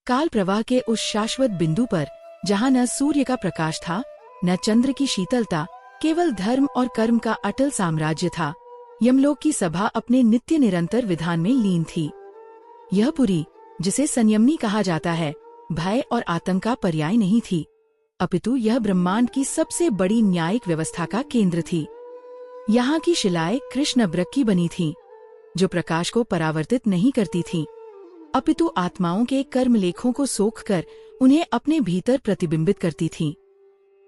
काल प्रवाह के उस शाश्वत बिंदु पर जहाँ न सूर्य का प्रकाश था, न चंद्र की शीतलता, केवल धर्म और कर्म का अटल साम्राज्य था, यमलोक की सभा अपने नित्य निरंतर विधान में लीन थी। यह पुरी, जिसे संयमनी कहा जाता है, भय और आतंक का पर्याय नहीं थी, अपितु यह ब्रह्मांड की सबसे बड़ी न्यायिक व्यवस्था का केंद्र थी। यहाँ की शिलाएं कृष्ण बृक की बनी थीं, जो प्रकाश को परावर्तित नहीं करती थीं, अपितु आत्माओं के कर्म लेखों को सोखकर उन्हें अपने भीतर प्रतिबिंबित करती थीं।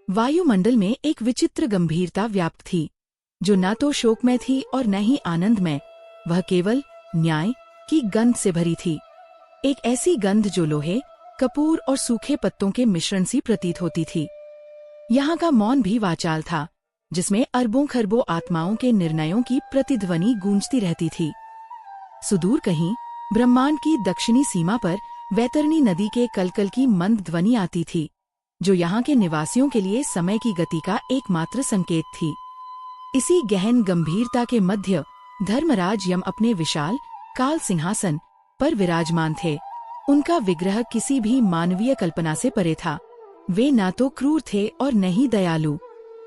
वायुमंडल में एक विचित्र गंभीरता व्याप्त थी, जो न तो शोकमय थी और न ही आनंदमय, वह केवल न्याय की गंध से भरी थी। एक ऐसी गंध जो लोहे, कपूर और सूखे पत्तों के मिश्रण सी प्रतीत होती थी। यहाँ का मौन भी वाचाल था, जिसमें अरबों खरबों आत्माओं के निर्णयों की प्रतिध्वनि गूंजती रहती थी। सुदूर कहीं ब्रह्मांड की दक्षिणी सीमा पर वैतरणी नदी के कलकल की मंद ध्वनि आती थी, जो यहाँ के निवासियों के लिए समय की गति का एकमात्र संकेत थी। इसी गहन गंभीरता के मध्य धर्मराज यम अपने विशाल काल सिंहासन पर विराजमान थे। उनका विग्रह किसी भी मानवीय कल्पना से परे था। वे न तो क्रूर थे और न ही दयालु,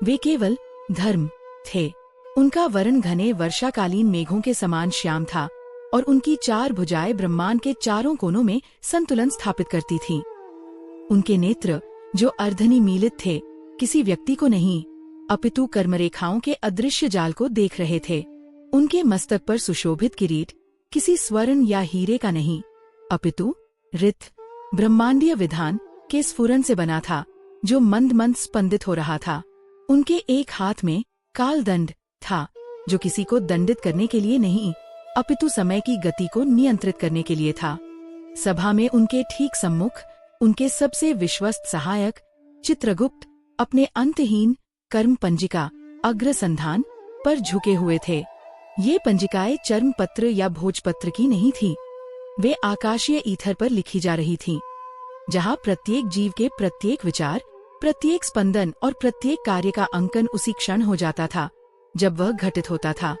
वे केवल धर्म थे। उनका वर्ण घने वर्षाकालीन मेघों के समान श्याम था और उनकी चार भुजाएं ब्रह्मांड के चारों कोनों में संतुलन स्थापित करती थीं। उनके नेत्र, जो अर्धनिमीलित थे, किसी व्यक्ति को नहीं, अपितु कर्मरेखाओं के अदृश्य जाल को देख रहे थे। उनके मस्तक पर सुशोभित किरीट किसी स्वर्ण या हीरे का नहीं, अपितु ऋत, ब्रह्मांडीय विधान के स्फुरन से बना था, जो मंद मंद स्पंदित हो रहा था। उनके एक हाथ में कालदंड था, जो किसी को दंडित करने के लिए नहीं, अपितु समय की गति को नियंत्रित करने के लिए था। सभा में उनके ठीक सम्मुख उनके सबसे विश्वस्त सहायक चित्रगुप्त अपने अंतहीन कर्म पंजिका अग्रसंधान पर झुके हुए थे। ये पंजिकाएं चर्म पत्र या भोजपत्र की नहीं थी, वे आकाशीय ईथर पर लिखी जा रही थीं, जहाँ प्रत्येक जीव के प्रत्येक विचार, प्रत्येक स्पंदन और प्रत्येक कार्य का अंकन उसी क्षण हो जाता था जब वह घटित होता था।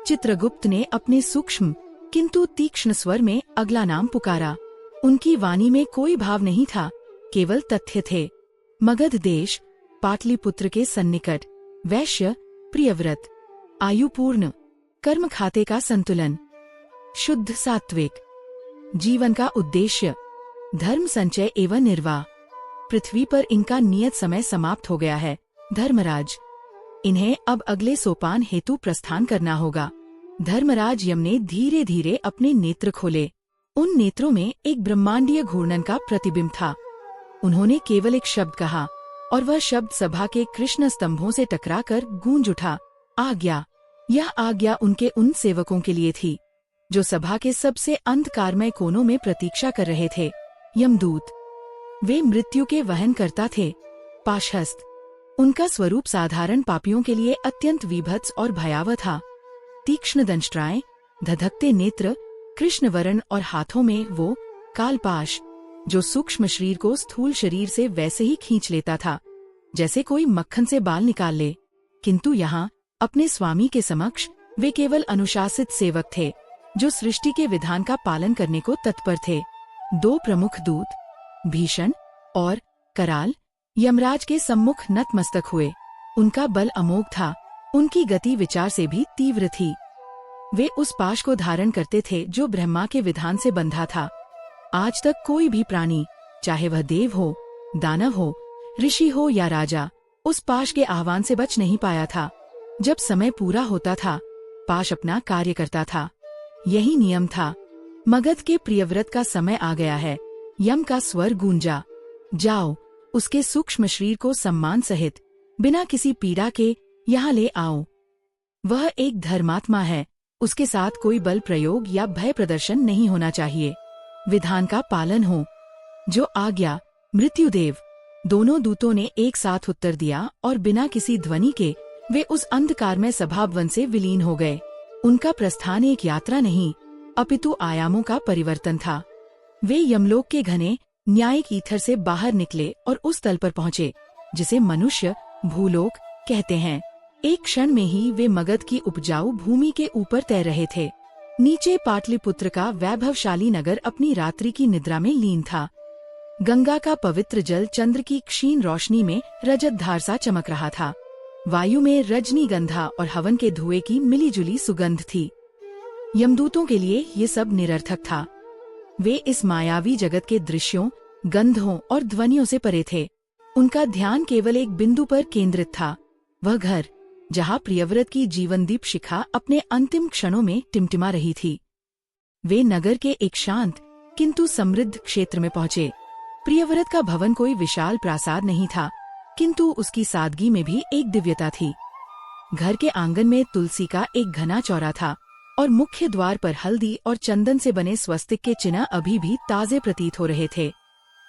चित्रगुप्त ने अपने सूक्ष्म किंतु तीक्ष्ण स्वर में अगला नाम पुकारा। उनकी वाणी में कोई भाव नहीं था, केवल तथ्य थे। मगध देश, पाटलिपुत्र के सन्निकट, वैश्य, प्रियव्रत, आयुपूर्ण, कर्म खाते का संतुलन, शुद्ध सात्विक, जीवन का उद्देश्य, धर्म संचय एवं निर्वाह। पृथ्वी पर इनका नियत समय समाप्त हो गया है। धर्मराज, इन्हें अब अगले सोपान हेतु प्रस्थान करना होगा। धर्मराज यम ने धीरे धीरे अपने नेत्र खोले। उन नेत्रों में एक ब्रह्मांडीय घूर्णन का प्रतिबिंब था। उन्होंने केवल एक शब्द कहा और वह शब्द सभा के कृष्ण स्तंभों से टकराकर गूंज उठा, आज्ञा। यह आज्ञा उनके उन सेवकों के लिए थी जो सभा के सबसे अंधकारमय कोनों में प्रतीक्षा कर रहे थे। यमदूत, वे मृत्यु के वहनकर्ता थे, पाशहस्त। उनका स्वरूप साधारण पापियों के लिए अत्यंत विभत्स और भयावह था। तीक्ष्ण दंष्ट्राएं, धधकते नेत्र, कृष्ण वर्ण और हाथों में वो कालपाश, जो सूक्ष्म शरीर को स्थूल शरीर से वैसे ही खींच लेता था जैसे कोई मक्खन से बाल निकाल ले। किंतु यहाँ अपने स्वामी के समक्ष वे केवल अनुशासित सेवक थे, जो सृष्टि के विधान का पालन करने को तत्पर थे। दो प्रमुख दूत, भीषण और कराल, यमराज के सम्मुख नतमस्तक हुए। उनका बल अमोघ था, उनकी गति विचार से भी तीव्र थी। वे उस पाश को धारण करते थे जो ब्रह्मा के विधान से बंधा था। आज तक कोई भी प्राणी, चाहे वह देव हो, दानव हो, ऋषि हो या राजा, उस पाश के आह्वान से बच नहीं पाया था। जब समय पूरा होता था, पाश अपना कार्य करता था। यही नियम था। मगध के प्रियव्रत का समय आ गया है। यम का स्वर गूंजा, जाओ, उसके सूक्ष्म शरीर को सम्मान सहित बिना किसी पीड़ा के यहाँ ले आओ। वह एक धर्मात्मा है, उसके साथ कोई बल प्रयोग या भय प्रदर्शन नहीं होना चाहिए। विधान का पालन हो। जो आज्ञा, मृत्युदेव। दोनों दूतों ने एक साथ उत्तर दिया और बिना किसी ध्वनि के वे उस अंधकारमय सभावन से विलीन हो गए। उनका प्रस्थान एक यात्रा नहीं, अपितु आयामों का परिवर्तन था। वे यमलोक के घने न्यायिक ईथर से बाहर निकले और उस तल पर पहुँचे जिसे मनुष्य भूलोक कहते हैं। एक क्षण में ही वे मगध की उपजाऊ भूमि के ऊपर तैर रहे थे। नीचे पाटलिपुत्र का वैभवशाली नगर अपनी रात्रि की निद्रा में लीन था। गंगा का पवित्र जल चंद्र की क्षीण रोशनी में रजत धार सा चमक रहा था। वायु में रजनीगंधा और हवन के धुएं की मिलीजुली सुगंध थी। यमदूतों के लिए ये सब निरर्थक था। वे इस मायावी जगत के दृश्यों, गंधों और ध्वनियों से परे थे। उनका ध्यान केवल एक बिंदु पर केंद्रित था, वह घर जहाँ प्रियव्रत की जीवनदीप शिखा अपने अंतिम क्षणों में टिमटिमा रही थी। वे नगर के एक शांत किंतु समृद्ध क्षेत्र में पहुँचे। प्रियव्रत का भवन कोई विशाल प्रासाद नहीं था, किंतु उसकी सादगी में भी एक दिव्यता थी। घर के आंगन में तुलसी का एक घना चौरा था और मुख्य द्वार पर हल्दी और चंदन से बने स्वस्तिक के चिन्ह अभी भी ताजे प्रतीत हो रहे थे।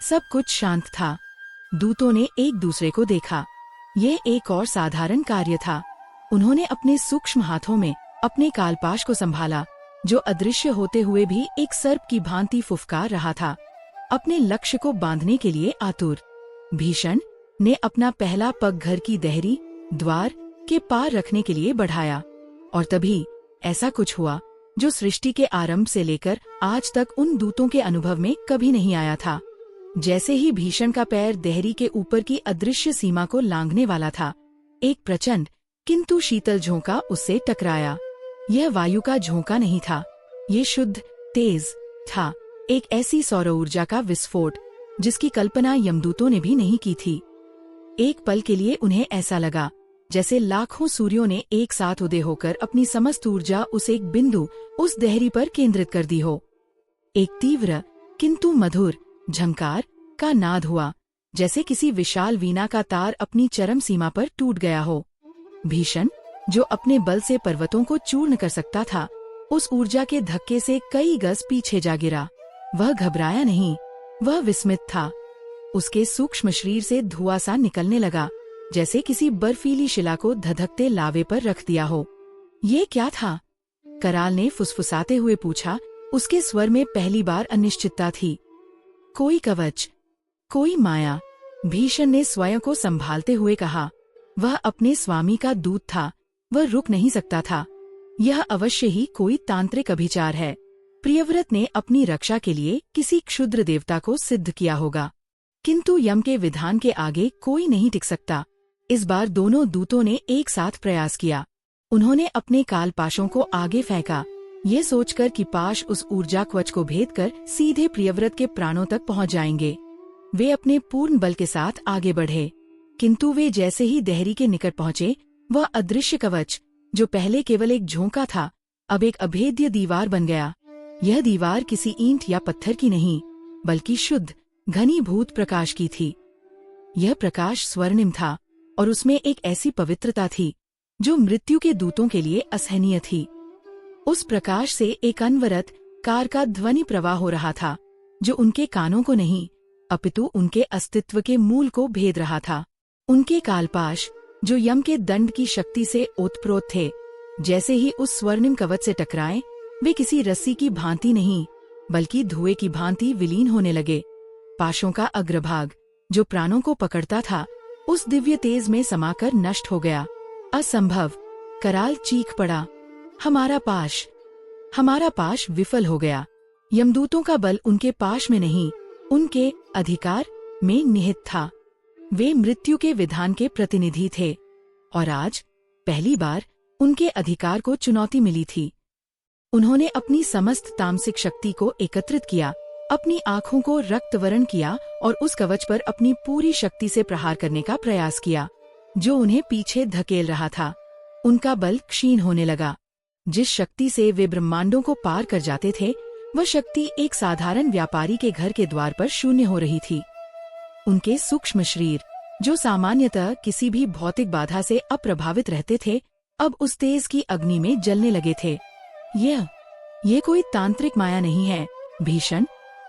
सब कुछ शांत था। दूतों ने एक दूसरे को देखा। ये एक और साधारण कार्य था। उन्होंने अपने सूक्ष्म हाथों में अपने कालपाश को संभाला, जो अदृश्य होते हुए भी एक सर्प की भांति फुफकार रहा था, अपने लक्ष्य को बांधने के लिए आतुर। भीषण ने अपना पहला पग घर की देहरी द्वार के पार रखने के लिए बढ़ाया, और तभी ऐसा कुछ हुआ जो सृष्टि के आरंभ से लेकर आज तक उन दूतों के अनुभव में कभी नहीं आया था। जैसे ही भीषण का पैर देहरी के ऊपर की अदृश्य सीमा को लांघने वाला था, एक प्रचंड किंतु शीतल झोंका उससे टकराया। यह वायु का झोंका नहीं था, ये शुद्ध तेज था, एक ऐसी सौर ऊर्जा का विस्फोट जिसकी कल्पना यमदूतों ने भी नहीं की थी। एक पल के लिए उन्हें ऐसा लगा जैसे लाखों सूर्यों ने एक साथ उदय होकर अपनी समस्त ऊर्जा उस एक बिंदु, उस देहरी पर केंद्रित कर दी हो। एक तीव्र किंतु मधुर झंकार का नाद हुआ, जैसे किसी विशाल वीणा का तार अपनी चरम सीमा पर टूट गया हो। भीषण, जो अपने बल से पर्वतों को चूर्ण कर सकता था, उस ऊर्जा के धक्के से कई गज पीछे जा गिरा। वह घबराया नहीं, वह विस्मित था। उसके सूक्ष्म शरीर से धुआं सा निकलने लगा, जैसे किसी बर्फीली शिला को धधकते लावे पर रख दिया हो। ये क्या था? कराल ने फुसफुसाते हुए पूछा। उसके स्वर में पहली बार अनिश्चितता थी। कोई कवच, कोई माया, भीषण ने स्वयं को संभालते हुए कहा। वह अपने स्वामी का दूत था, वह रुक नहीं सकता था। यह अवश्य ही कोई तांत्रिक अभिचार है। प्रियव्रत ने अपनी रक्षा के लिए किसी क्षुद्र देवता को सिद्ध किया होगा, किंतु यम के विधान के आगे कोई नहीं टिक सकता। इस बार दोनों दूतों ने एक साथ प्रयास किया। उन्होंने अपने कालपाशों को आगे फेंका, ये सोचकर कि पाश उस ऊर्जा कवच को भेद कर सीधे प्रियव्रत के प्राणों तक पहुंच जाएंगे। वे अपने पूर्ण बल के साथ आगे बढ़े, किंतु वे जैसे ही देहरी के निकट पहुंचे, वह अदृश्य कवच, जो पहले केवल एक झोंका था, अब एक अभेद्य दीवार बन गया। यह दीवार किसी ईंट या पत्थर की नहीं, बल्कि शुद्ध घनीभूत प्रकाश की थी। यह प्रकाश स्वर्णिम था और उसमें एक ऐसी पवित्रता थी जो मृत्यु के दूतों के लिए असहनीय थी। उस प्रकाश से एक अनवरत कार का ध्वनि प्रवाह हो रहा था, जो उनके कानों को नहीं, अपितु उनके अस्तित्व के मूल को भेद रहा था। उनके कालपाश, जो यम के दंड की शक्ति से ओतप्रोत थे, जैसे ही उस स्वर्णिम कवच से टकराए, वे किसी रस्सी की भांति नहीं, बल्कि धुएं की भांति विलीन होने लगे। पाशों का अग्रभाग, जो प्राणों को पकड़ता था, उस दिव्य तेज में समाकर नष्ट हो गया। असंभव! कराल चीख पड़ा। हमारा पाश विफल हो गया। यमदूतों का बल उनके पाश में नहीं, उनके अधिकार में निहित था। वे मृत्यु के विधान के प्रतिनिधि थे, और आज पहली बार उनके अधिकार को चुनौती मिली थी। उन्होंने अपनी समस्त तामसिक शक्ति को एकत्रित किया, अपनी आंखों को रक्तवर्ण किया और उस कवच पर अपनी पूरी शक्ति से प्रहार करने का प्रयास किया, जो उन्हें पीछे धकेल रहा था। उनका बल क्षीण होने लगा। जिस शक्ति से वे ब्रह्मांडों को पार कर जाते थे, वह शक्ति एक साधारण व्यापारी के घर के द्वार पर शून्य हो रही थी। उनके सूक्ष्म शरीर, जो सामान्यतः किसी भी भौतिक बाधा से अप्रभावित रहते थे, अब उस तेज की अग्नि में जलने लगे थे। ये कोई तांत्रिक माया नहीं है, भीषण,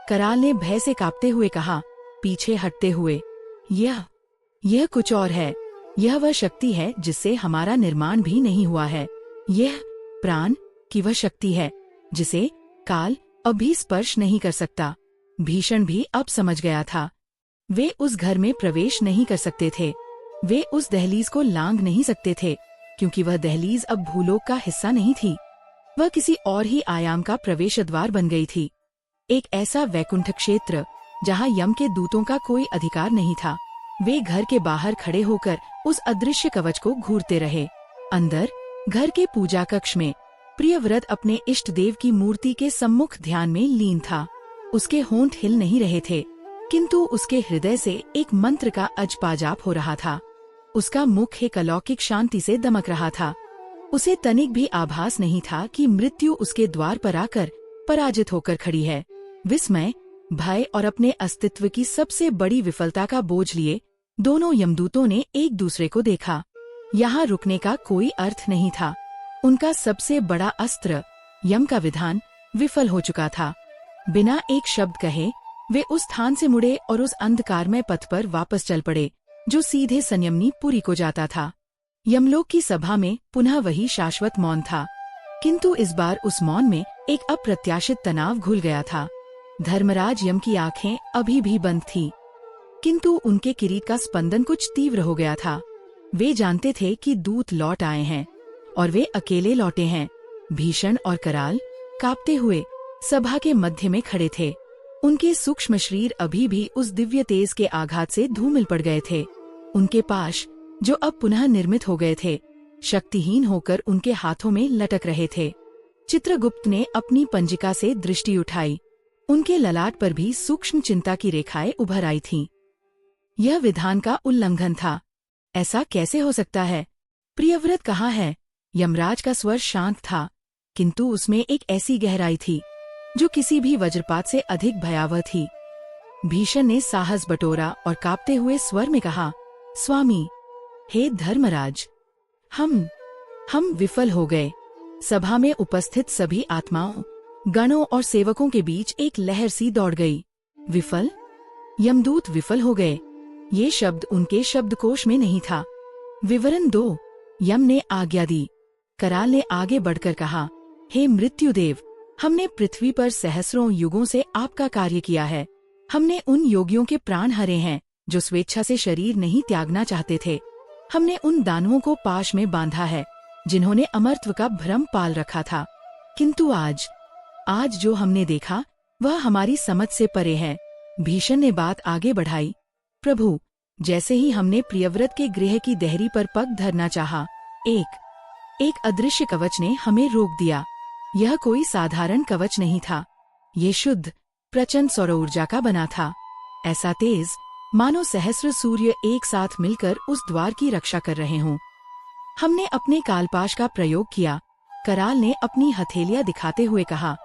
कराल ने भय से कांपते हुए कहा, पीछे हटते हुए। यह कुछ और है। यह वह शक्ति है जिससे हमारा निर्माण भी नहीं हुआ है। यह प्राण की वह शक्ति है जिसे काल अभी स्पर्श नहीं कर सकता। भीषण भी अब समझ गया था। वे उस घर में प्रवेश नहीं कर सकते थे। वे उस दहलीज को लांघ नहीं सकते थे, क्योंकि वह दहलीज अब भूलोक का हिस्सा नहीं थी। वह किसी और ही आयाम का प्रवेश द्वार बन गई थी। एक ऐसा वैकुंठ क्षेत्र जहाँ यम के दूतों का कोई अधिकार नहीं था। वे घर के बाहर खड़े होकर उस अदृश्य कवच को घूरते रहे। अंदर घर के पूजा कक्ष में प्रियव्रत अपने इष्ट देव की मूर्ति के सम्मुख ध्यान में लीन था। उसके होंठ हिल नहीं रहे थे, किंतु उसके हृदय से एक मंत्र का अजपाजाप हो रहा था। उसका मुख एक अलौकिक शांति से दमक रहा था। उसे तनिक भी आभास नहीं था कि मृत्यु उसके द्वार पर आकर पराजित होकर खड़ी है। विस्मय, भय और अपने अस्तित्व की सबसे बड़ी विफलता का बोझ लिए दोनों यमदूतों ने एक दूसरे को देखा। यहाँ रुकने का कोई अर्थ नहीं था। उनका सबसे बड़ा अस्त्र, यम का विधान, विफल हो चुका था। बिना एक शब्द कहे वे उस स्थान से मुड़े और उस अंधकारमय पथ पर वापस चल पड़े जो सीधे संयमनी पुरी को जाता था। यमलोक की सभा में पुनः वही शाश्वत मौन था, किंतु इस बार उस मौन में एक अप्रत्याशित तनाव घुल गया था। धर्मराज यम की आंखें अभी भी बंद थीं, किंतु उनके किरीट का स्पंदन कुछ तीव्र हो गया था। वे जानते थे कि दूत लौट आए हैं और वे अकेले लौटे हैं। भीषण और कराल कांपते हुए सभा के मध्य में खड़े थे। उनके सूक्ष्म शरीर अभी भी उस दिव्य तेज के आघात से धूमिल पड़ गए थे। उनके पाश, जो अब पुनः निर्मित हो गए थे, शक्तिहीन होकर उनके हाथों में लटक रहे थे। चित्रगुप्त ने अपनी पंजिका से दृष्टि उठाई। उनके ललाट पर भी सूक्ष्म चिंता की रेखाएं उभर आई थीं। यह विधान का उल्लंघन था। ऐसा कैसे हो सकता है? प्रियव्रत कहाँ है? यमराज का स्वर शांत था, किंतु उसमें एक ऐसी गहराई थी जो किसी भी वज्रपात से अधिक भयावह थी। भीषण ने साहस बटोरा और कांपते हुए स्वर में कहा, स्वामी, हे धर्मराज, हम विफल हो गए। सभा में उपस्थित सभी आत्माओं, गणों और सेवकों के बीच एक लहर सी दौड़ गई। विफल? यमदूत विफल हो गए? ये शब्द उनके शब्दकोश में नहीं था। विवरण दो। यम ने आज्ञा दी। कराल ने आगे बढ़कर कहा, हे मृत्युदेव, हमने पृथ्वी पर सहस्रों युगों से आपका कार्य किया है। हमने उन योगियों के प्राण हरे हैं जो स्वेच्छा से शरीर नहीं त्यागना चाहते थे। हमने उन दानवों को पाश में बांधा है जिन्होंने अमरत्व का भ्रम पाल रखा था। किंतु आज जो हमने देखा वह हमारी समझ से परे है। भीषण ने बात आगे बढ़ाई, प्रभु, जैसे ही हमने प्रियव्रत के गृह की देहरी पर पग धरना चाहा, एक अदृश्य कवच ने हमें रोक दिया। यह कोई साधारण कवच नहीं था। ये शुद्ध, प्रचंड सौर ऊर्जा का बना था। ऐसा तेज मानो सहस्र सूर्य एक साथ मिलकर उस द्वार की रक्षा कर रहे हों। हमने अपने कालपाश का प्रयोग किया, कराल ने अपनी हथेलियां दिखाते हुए कहा,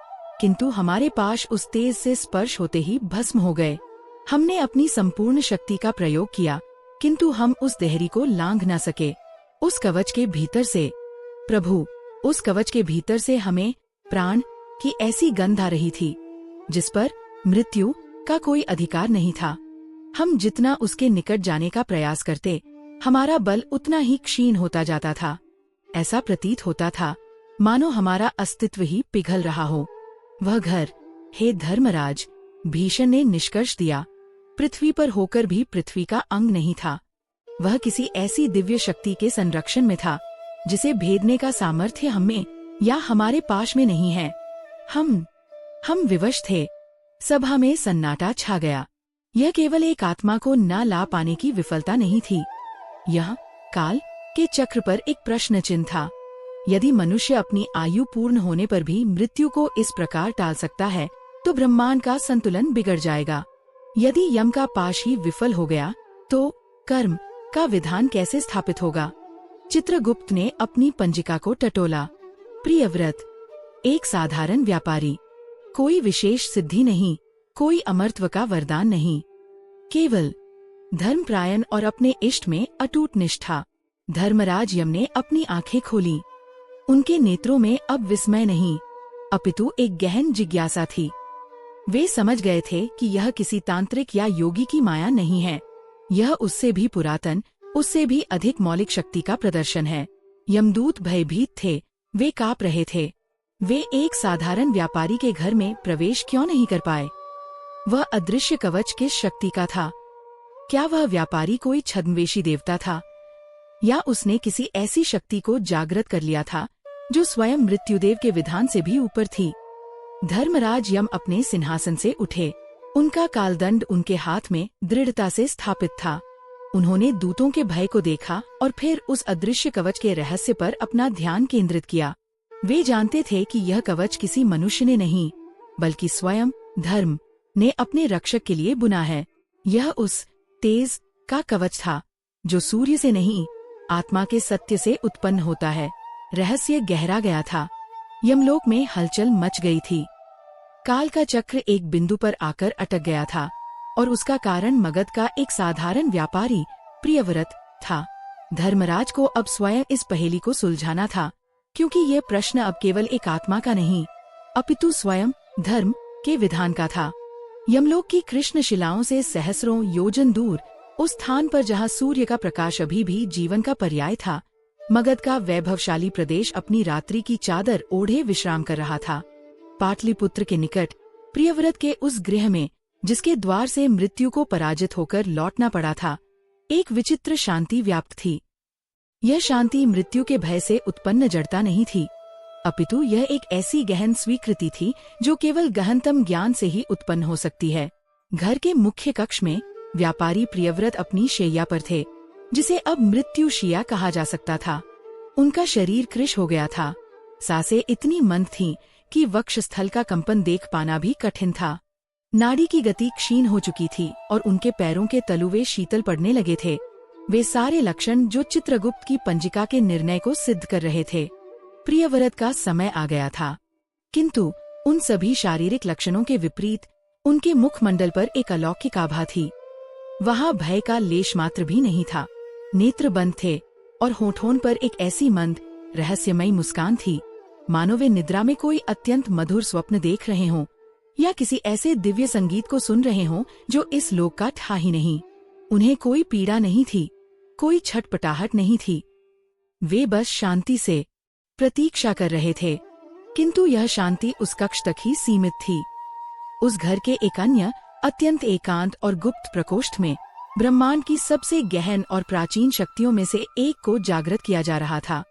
किंतु हमारे पाश उस तेज से स्पर्श होते ही भस्म हो गए। हमने अपनी संपूर्ण शक्ति का प्रयोग किया, किंतु हम उस देहरी को लांघ न सके। उस कवच के भीतर से, प्रभु, उस कवच के भीतर से हमें प्राण की ऐसी गंध आ रही थी जिस पर मृत्यु का कोई अधिकार नहीं था। हम जितना उसके निकट जाने का प्रयास करते, हमारा बल उतना ही क्षीण होता जाता था। ऐसा प्रतीत होता था मानो हमारा अस्तित्व ही पिघल रहा हो। वह घर, हे धर्मराज, भीषण ने निष्कर्ष दिया, पृथ्वी पर होकर भी पृथ्वी का अंग नहीं था। वह किसी ऐसी दिव्य शक्ति के संरक्षण में था जिसे भेदने का सामर्थ्य हमें या हमारे पाश में नहीं है। हम विवश थे। सभा में सन्नाटा छा गया। यह केवल एक आत्मा को न ला पाने की विफलता नहीं थी। यह काल के चक्र पर एक प्रश्न चिन्ह था। यदि मनुष्य अपनी आयु पूर्ण होने पर भी मृत्यु को इस प्रकार टाल सकता है, तो ब्रह्मांड का संतुलन बिगड़ जाएगा। यदि यम का पाश ही विफल हो गया, तो कर्म का विधान कैसे स्थापित होगा? चित्रगुप्त ने अपनी पंजिका को टटोला। प्रियव्रत, एक साधारण व्यापारी, कोई विशेष सिद्धि नहीं, कोई अमरत्व का वरदान नहीं, केवल धर्मप्रायण और अपने इष्ट में अटूट निष्ठा। धर्मराज यम ने अपनी आंखें खोली। उनके नेत्रों में अब विस्मय नहीं, अपितु एक गहन जिज्ञासा थी। वे समझ गए थे कि यह किसी तांत्रिक या योगी की माया नहीं है। यह उससे भी पुरातन, उससे भी अधिक मौलिक शक्ति का प्रदर्शन है। यमदूत भयभीत थे, वे कांप रहे थे। वे एक साधारण व्यापारी के घर में प्रवेश क्यों नहीं कर पाए? वह अदृश्य कवच किस शक्ति का था? क्या वह व्यापारी कोई छद्मवेशी देवता था, या उसने किसी ऐसी शक्ति को जागृत कर लिया था जो स्वयं मृत्युदेव के विधान से भी ऊपर थी? धर्मराज यम अपने सिंहासन से उठे। उनका कालदंड उनके हाथ में दृढ़ता से स्थापित था। उन्होंने दूतों के भय को देखा और फिर उस अदृश्य कवच के रहस्य पर अपना ध्यान केंद्रित किया। वे जानते थे कि यह कवच किसी मनुष्य ने नहीं, बल्कि स्वयं धर्म ने अपने रक्षक के लिए बुना है। यह उस तेज का कवच था जो सूर्य से नहीं, आत्मा के सत्य से उत्पन्न होता है। रहस्य गहरा गया था। यमलोक में हलचल मच गई थी। काल का चक्र एक बिंदु पर आकर अटक गया था और उसका कारण मगध का एक साधारण व्यापारी प्रियव्रत था। धर्मराज को अब स्वयं इस पहेली को सुलझाना था, क्योंकि यह प्रश्न अब केवल एक आत्मा का नहीं, अपितु स्वयं धर्म के विधान का था। यमलोक की कृष्ण शिलाओं से सहस्रों योजन दूर, उस स्थान पर जहाँ सूर्य का प्रकाश अभी भी जीवन का पर्याय था, मगध का वैभवशाली प्रदेश अपनी रात्रि की चादर ओढ़े विश्राम कर रहा था। पाटलिपुत्र के निकट प्रियव्रत के उस गृह में, जिसके द्वार से मृत्यु को पराजित होकर लौटना पड़ा था, एक विचित्र शांति व्याप्त थी। यह शांति मृत्यु के भय से उत्पन्न जड़ता नहीं थी, अपितु यह एक ऐसी गहन स्वीकृति थी जो केवल गहनतम ज्ञान से ही उत्पन्न हो सकती है। घर के मुख्य कक्ष में व्यापारी प्रियव्रत अपनी शैया पर थे, जिसे अब मृत्युशैया कहा जा सकता था। उनका शरीर कृश हो गया था। सांसें इतनी मंद थीं कि वक्षस्थल का कंपन देख पाना भी कठिन था। नाड़ी की गति क्षीण हो चुकी थी और उनके पैरों के तलुवे शीतल पड़ने लगे थे। वे सारे लक्षण जो चित्रगुप्त की पंजिका के निर्णय को सिद्ध कर रहे थे। प्रियव्रत का समय आ गया था, किंतु उन सभी शारीरिक लक्षणों के विपरीत उनके मुखमंडल पर एक अलौकिक आभा थी। वहाँ भय का लेश मात्र भी नहीं था। नेत्र बंद थे और होठों पर एक ऐसी मंद रहस्यमयी मुस्कान थी, मानो वे निद्रा में कोई अत्यंत मधुर स्वप्न देख रहे हों या किसी ऐसे दिव्य संगीत को सुन रहे हों जो इस लोक का था ही नहीं। उन्हें कोई पीड़ा नहीं थी, कोई छटपटाहट नहीं थी। वे बस शांति से प्रतीक्षा कर रहे थे, किंतु यह शांति उस कक्ष तक ही सीमित थी। उस घर के एक अन्य अत्यंत एकांत और गुप्त प्रकोष्ठ में ब्रह्मांड की सबसे गहन और प्राचीन शक्तियों में से एक को जागृत किया जा रहा था।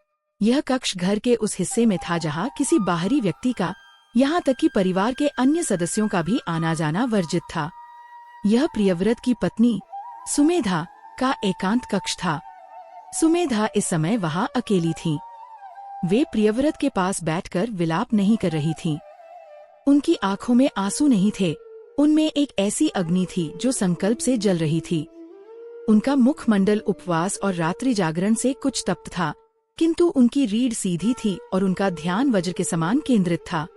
यह कक्ष घर के उस हिस्से में था जहाँ किसी बाहरी व्यक्ति का, यहाँ तक कि परिवार के अन्य सदस्यों का भी आना जाना वर्जित था। यह प्रियव्रत की पत्नी सुमेधा का एकांत कक्ष था। सुमेधा इस समय वहाँ अकेली थी। वे प्रियव्रत के पास बैठकर विलाप नहीं कर रही थीं। उनकी आंखों में आंसू नहीं थे, उनमें एक ऐसी अग्नि थी जो संकल्प से जल रही थी। उनका मुखमंडल उपवास और रात्रि जागरण से कुछ तप्त था, किंतु उनकी रीढ़ सीधी थी और उनका ध्यान वज्र के समान केंद्रित था।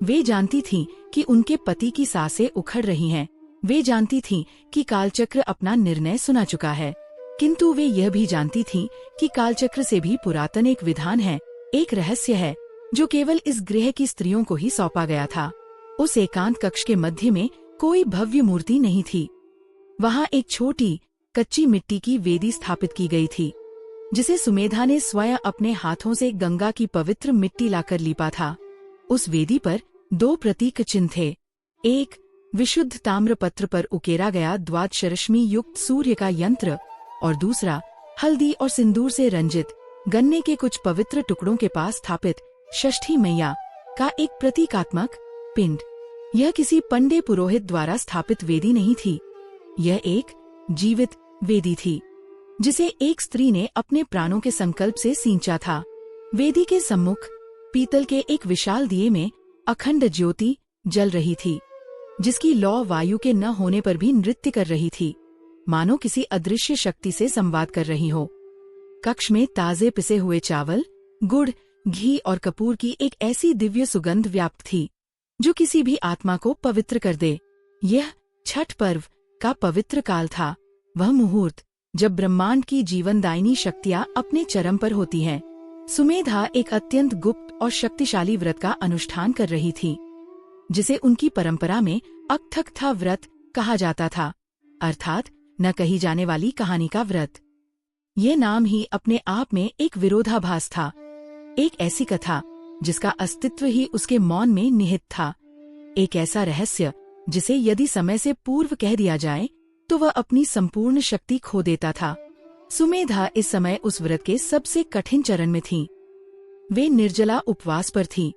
वे जानती थीं कि उनके पति की सांसें उखड़ रही हैं। वे जानती थीं कि कालचक्र अपना निर्णय सुना चुका है, किंतु वे यह भी जानती थीं कि कालचक्र से भी पुरातन एक विधान है, एक रहस्य है जो केवल इस गृह की स्त्रियों को ही सौंपा गया था। उस एकांत कक्ष के मध्य में कोई भव्य मूर्ति नहीं थी। वहाँ एक छोटी कच्ची मिट्टी की वेदी स्थापित की गई थी, जिसे सुमेधा ने स्वयं अपने हाथों से गंगा की पवित्र मिट्टी लाकर लीपा था। उस वेदी पर दो प्रतीक चिन्ह थे। एक विशुद्ध ताम्रपत्र पर उकेरा गया द्वादशरश्मि युक्त सूर्य का यंत्र और दूसरा हल्दी और सिंदूर से रंजित गन्ने के कुछ पवित्र टुकड़ों के पास स्थापित षष्ठी मैया का एक प्रतीकात्मक पिंड। यह किसी पंडे पुरोहित द्वारा स्थापित वेदी नहीं थी, यह एक जीवित वेदी थी जिसे एक स्त्री ने अपने प्राणों के संकल्प से सींचा था। वेदी के सम्मुख पीतल के एक विशाल दिए में अखंड ज्योति जल रही थी, जिसकी लौ वायु के न होने पर भी नृत्य कर रही थी, मानो किसी अदृश्य शक्ति से संवाद कर रही हो। कक्ष में ताजे पिसे हुए चावल, गुड़, घी और कपूर की एक ऐसी दिव्य सुगंध व्याप्त थी जो किसी भी आत्मा को पवित्र कर दे। यह छठ पर्व का पवित्र काल था, वह मुहूर्त जब ब्रह्मांड की जीवनदायिनी शक्तियां अपने चरम पर होती हैं। सुमेधा एक अत्यंत गुप्त और शक्तिशाली व्रत का अनुष्ठान कर रही थी, जिसे उनकी परंपरा में अकथकथा व्रत कहा जाता था, अर्थात न कही जाने वाली कहानी का व्रत। ये नाम ही अपने आप में एक विरोधाभास था, एक ऐसी कथा जिसका अस्तित्व ही उसके मौन में निहित था, एक ऐसा रहस्य जिसे यदि समय से पूर्व कह दिया जाए तो वह अपनी संपूर्ण शक्ति खो देता था। सुमेधा इस समय उस व्रत के सबसे कठिन चरण में थी। वे निर्जला उपवास पर थी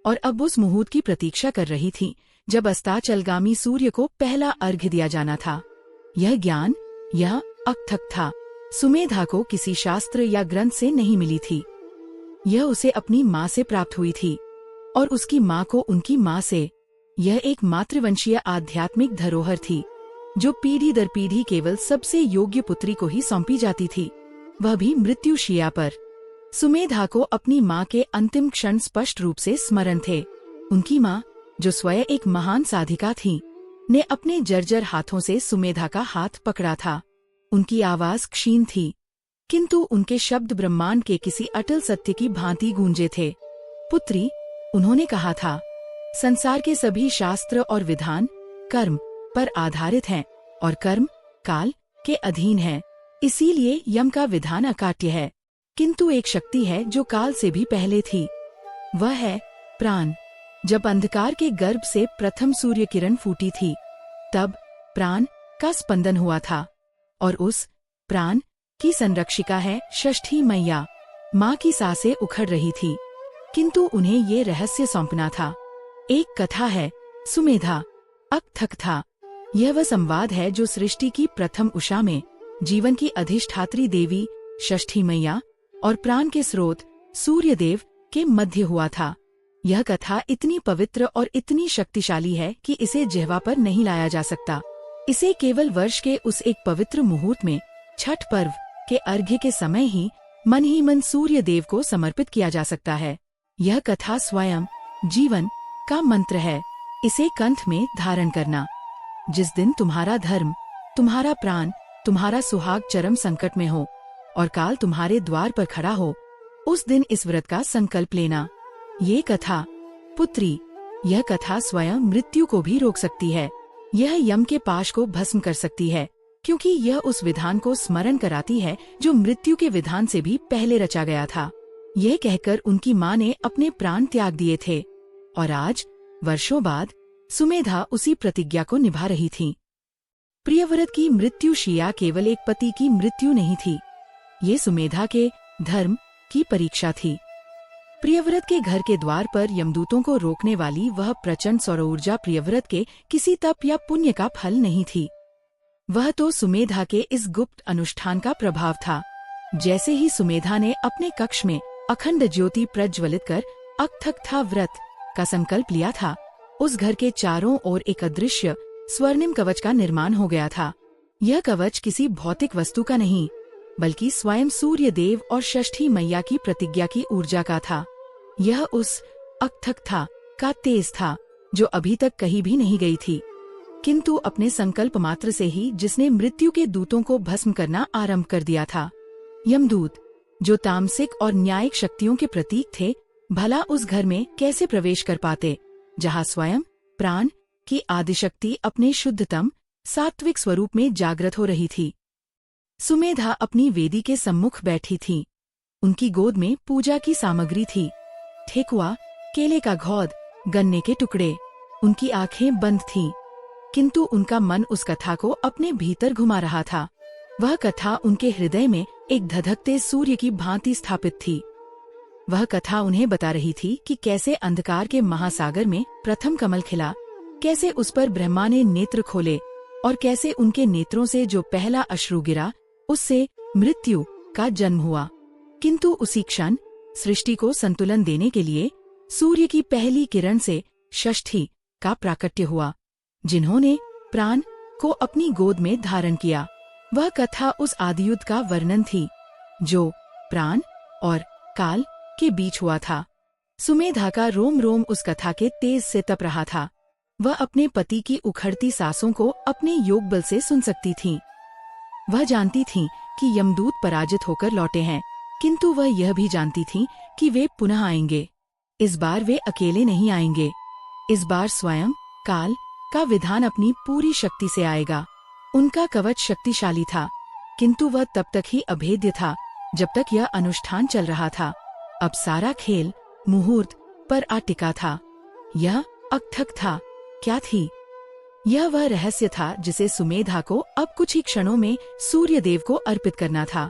और अब उस मुहूर्त की प्रतीक्षा कर रही थी जब अस्ताचलगामी सूर्य को पहला अर्घ्य दिया जाना था। यह ज्ञान, यह अक्थक था, सुमेधा को किसी शास्त्र या ग्रंथ से नहीं मिली थी। यह उसे अपनी माँ से प्राप्त हुई थी और उसकी माँ को उनकी माँ से। यह एक मातृवंशीय आध्यात्मिक धरोहर थी जो पीढ़ी दर पीढ़ी केवल सबसे योग्य पुत्री को ही सौंपी जाती थी, वह भी मृत्युशैया पर। सुमेधा को अपनी माँ के अंतिम क्षण स्पष्ट रूप से स्मरण थे। उनकी माँ, जो स्वयं एक महान साधिका थी, ने अपने जर्जर हाथों से सुमेधा का हाथ पकड़ा था। उनकी आवाज क्षीण थी, किंतु उनके शब्द ब्रह्मांड के किसी अटल सत्य की भांति गूंजे थे। पुत्री, उन्होंने कहा था, संसार के सभी शास्त्र और विधान कर्म पर आधारित हैं और कर्म काल के अधीन है। इसीलिए यम का विधान अकाट्य है, किंतु एक शक्ति है जो काल से भी पहले थी, वह है प्राण। जब अंधकार के गर्भ से प्रथम सूर्य किरण फूटी थी, तब प्राण का स्पंदन हुआ था और उस प्राण की संरक्षिका है षष्ठी मैया। माँ की सांसें उखड़ रही थी, किंतु उन्हें ये रहस्य सौंपना था। एक कथा है, सुमेधा अक्थक था। यह वह संवाद है जो सृष्टि की प्रथम उषा में जीवन की अधिष्ठात्री देवी षष्ठी मैया और प्राण के स्रोत सूर्यदेव के मध्य हुआ था। यह कथा इतनी पवित्र और इतनी शक्तिशाली है कि इसे जिह्वा पर नहीं लाया जा सकता। इसे केवल वर्ष के उस एक पवित्र मुहूर्त में, छठ पर्व के अर्घ्य के समय ही मन सूर्य देव को समर्पित किया जा सकता है। यह कथा स्वयं जीवन का मंत्र है। इसे कंठ में धारण करना। जिस दिन तुम्हारा धर्म, तुम्हारा प्राण, तुम्हारा सुहाग चरम संकट में हो और काल तुम्हारे द्वार पर खड़ा हो, उस दिन इस व्रत का संकल्प लेना। ये कथा, पुत्री, यह कथा स्वयं मृत्यु को भी रोक सकती है। यह यम के पाश को भस्म कर सकती है, क्योंकि यह उस विधान को स्मरण कराती है जो मृत्यु के विधान से भी पहले रचा गया था। यह कहकर उनकी माँ ने अपने प्राण त्याग दिए थे और आज वर्षों बाद सुमेधा उसी प्रतिज्ञा को निभा रही थी। प्रियव्रत की मृत्युशैया केवल एक पति की मृत्यु नहीं थी, ये सुमेधा के धर्म की परीक्षा थी। प्रियव्रत के घर के द्वार पर यमदूतों को रोकने वाली वह प्रचंड सौर ऊर्जा प्रियव्रत के किसी तप या पुण्य का फल नहीं थी, वह तो सुमेधा के इस गुप्त अनुष्ठान का प्रभाव था। जैसे ही सुमेधा ने अपने कक्ष में अखंड ज्योति प्रज्वलित कर अक्थक व्रत का संकल्प लिया था, उस घर के चारों ओर एक अदृश्य स्वर्णिम कवच का निर्माण हो गया था। यह कवच किसी भौतिक वस्तु का नहीं, बल्कि स्वयं सूर्य देव और षष्ठी मैया की प्रतिज्ञा की ऊर्जा का था। यह उस अक्थक का तेज था जो अभी तक कहीं भी नहीं गई थी, किंतु अपने संकल्प मात्र से ही जिसने मृत्यु के दूतों को भस्म करना आरंभ कर दिया था। यमदूत, जो तामसिक और न्यायिक शक्तियों के प्रतीक थे, भला उस घर में कैसे प्रवेश कर पाते जहाँ स्वयं प्राण की आदिशक्ति अपने शुद्धतम सात्विक स्वरूप में जागृत हो रही थी। सुमेधा अपनी वेदी के सम्मुख बैठी थी। उनकी गोद में पूजा की सामग्री थी, ठेकुआ, केले का घौद, गन्ने के टुकड़े। उनकी आंखें बंद थीं, किंतु उनका मन उस कथा को अपने भीतर घुमा रहा था। वह कथा उनके हृदय में एक धधकते सूर्य की भांति स्थापित थी। वह कथा उन्हें बता रही थी कि कैसे अंधकार के महासागर में प्रथम कमल खिला, कैसे उस पर ब्रह्मा ने नेत्र खोले और कैसे उनके नेत्रों से जो पहला अश्रु गिरा, उससे मृत्यु का जन्म हुआ। किंतु उसी क्षण सृष्टि को संतुलन देने के लिए सूर्य की पहली किरण से षष्ठी का प्राकट्य हुआ, जिन्होंने प्राण को अपनी गोद में धारण किया। वह कथा उस आदियुद्ध का वर्णन थी जो प्राण और काल के बीच हुआ था। सुमेधा का रोम रोम उस कथा के तेज से तप रहा था। वह अपने पति की उखड़ती सांसों को अपने योग बल से सुन सकती थी। वह जानती थी कि यमदूत पराजित होकर लौटे हैं, किंतु वह यह भी जानती थी कि वे पुनः आएंगे। इस बार वे अकेले नहीं आएंगे। इस बार स्वयं काल का विधान अपनी पूरी शक्ति से आएगा। उनका कवच शक्तिशाली था, किंतु वह तब तक ही अभेद्य था जब तक यह अनुष्ठान चल रहा था। अब सारा खेल मुहूर्त पर आ टिका था। यह अक्थक था क्या थी? यह वह रहस्य था जिसे सुमेधा को अब कुछ ही क्षणों में सूर्य देव को अर्पित करना था।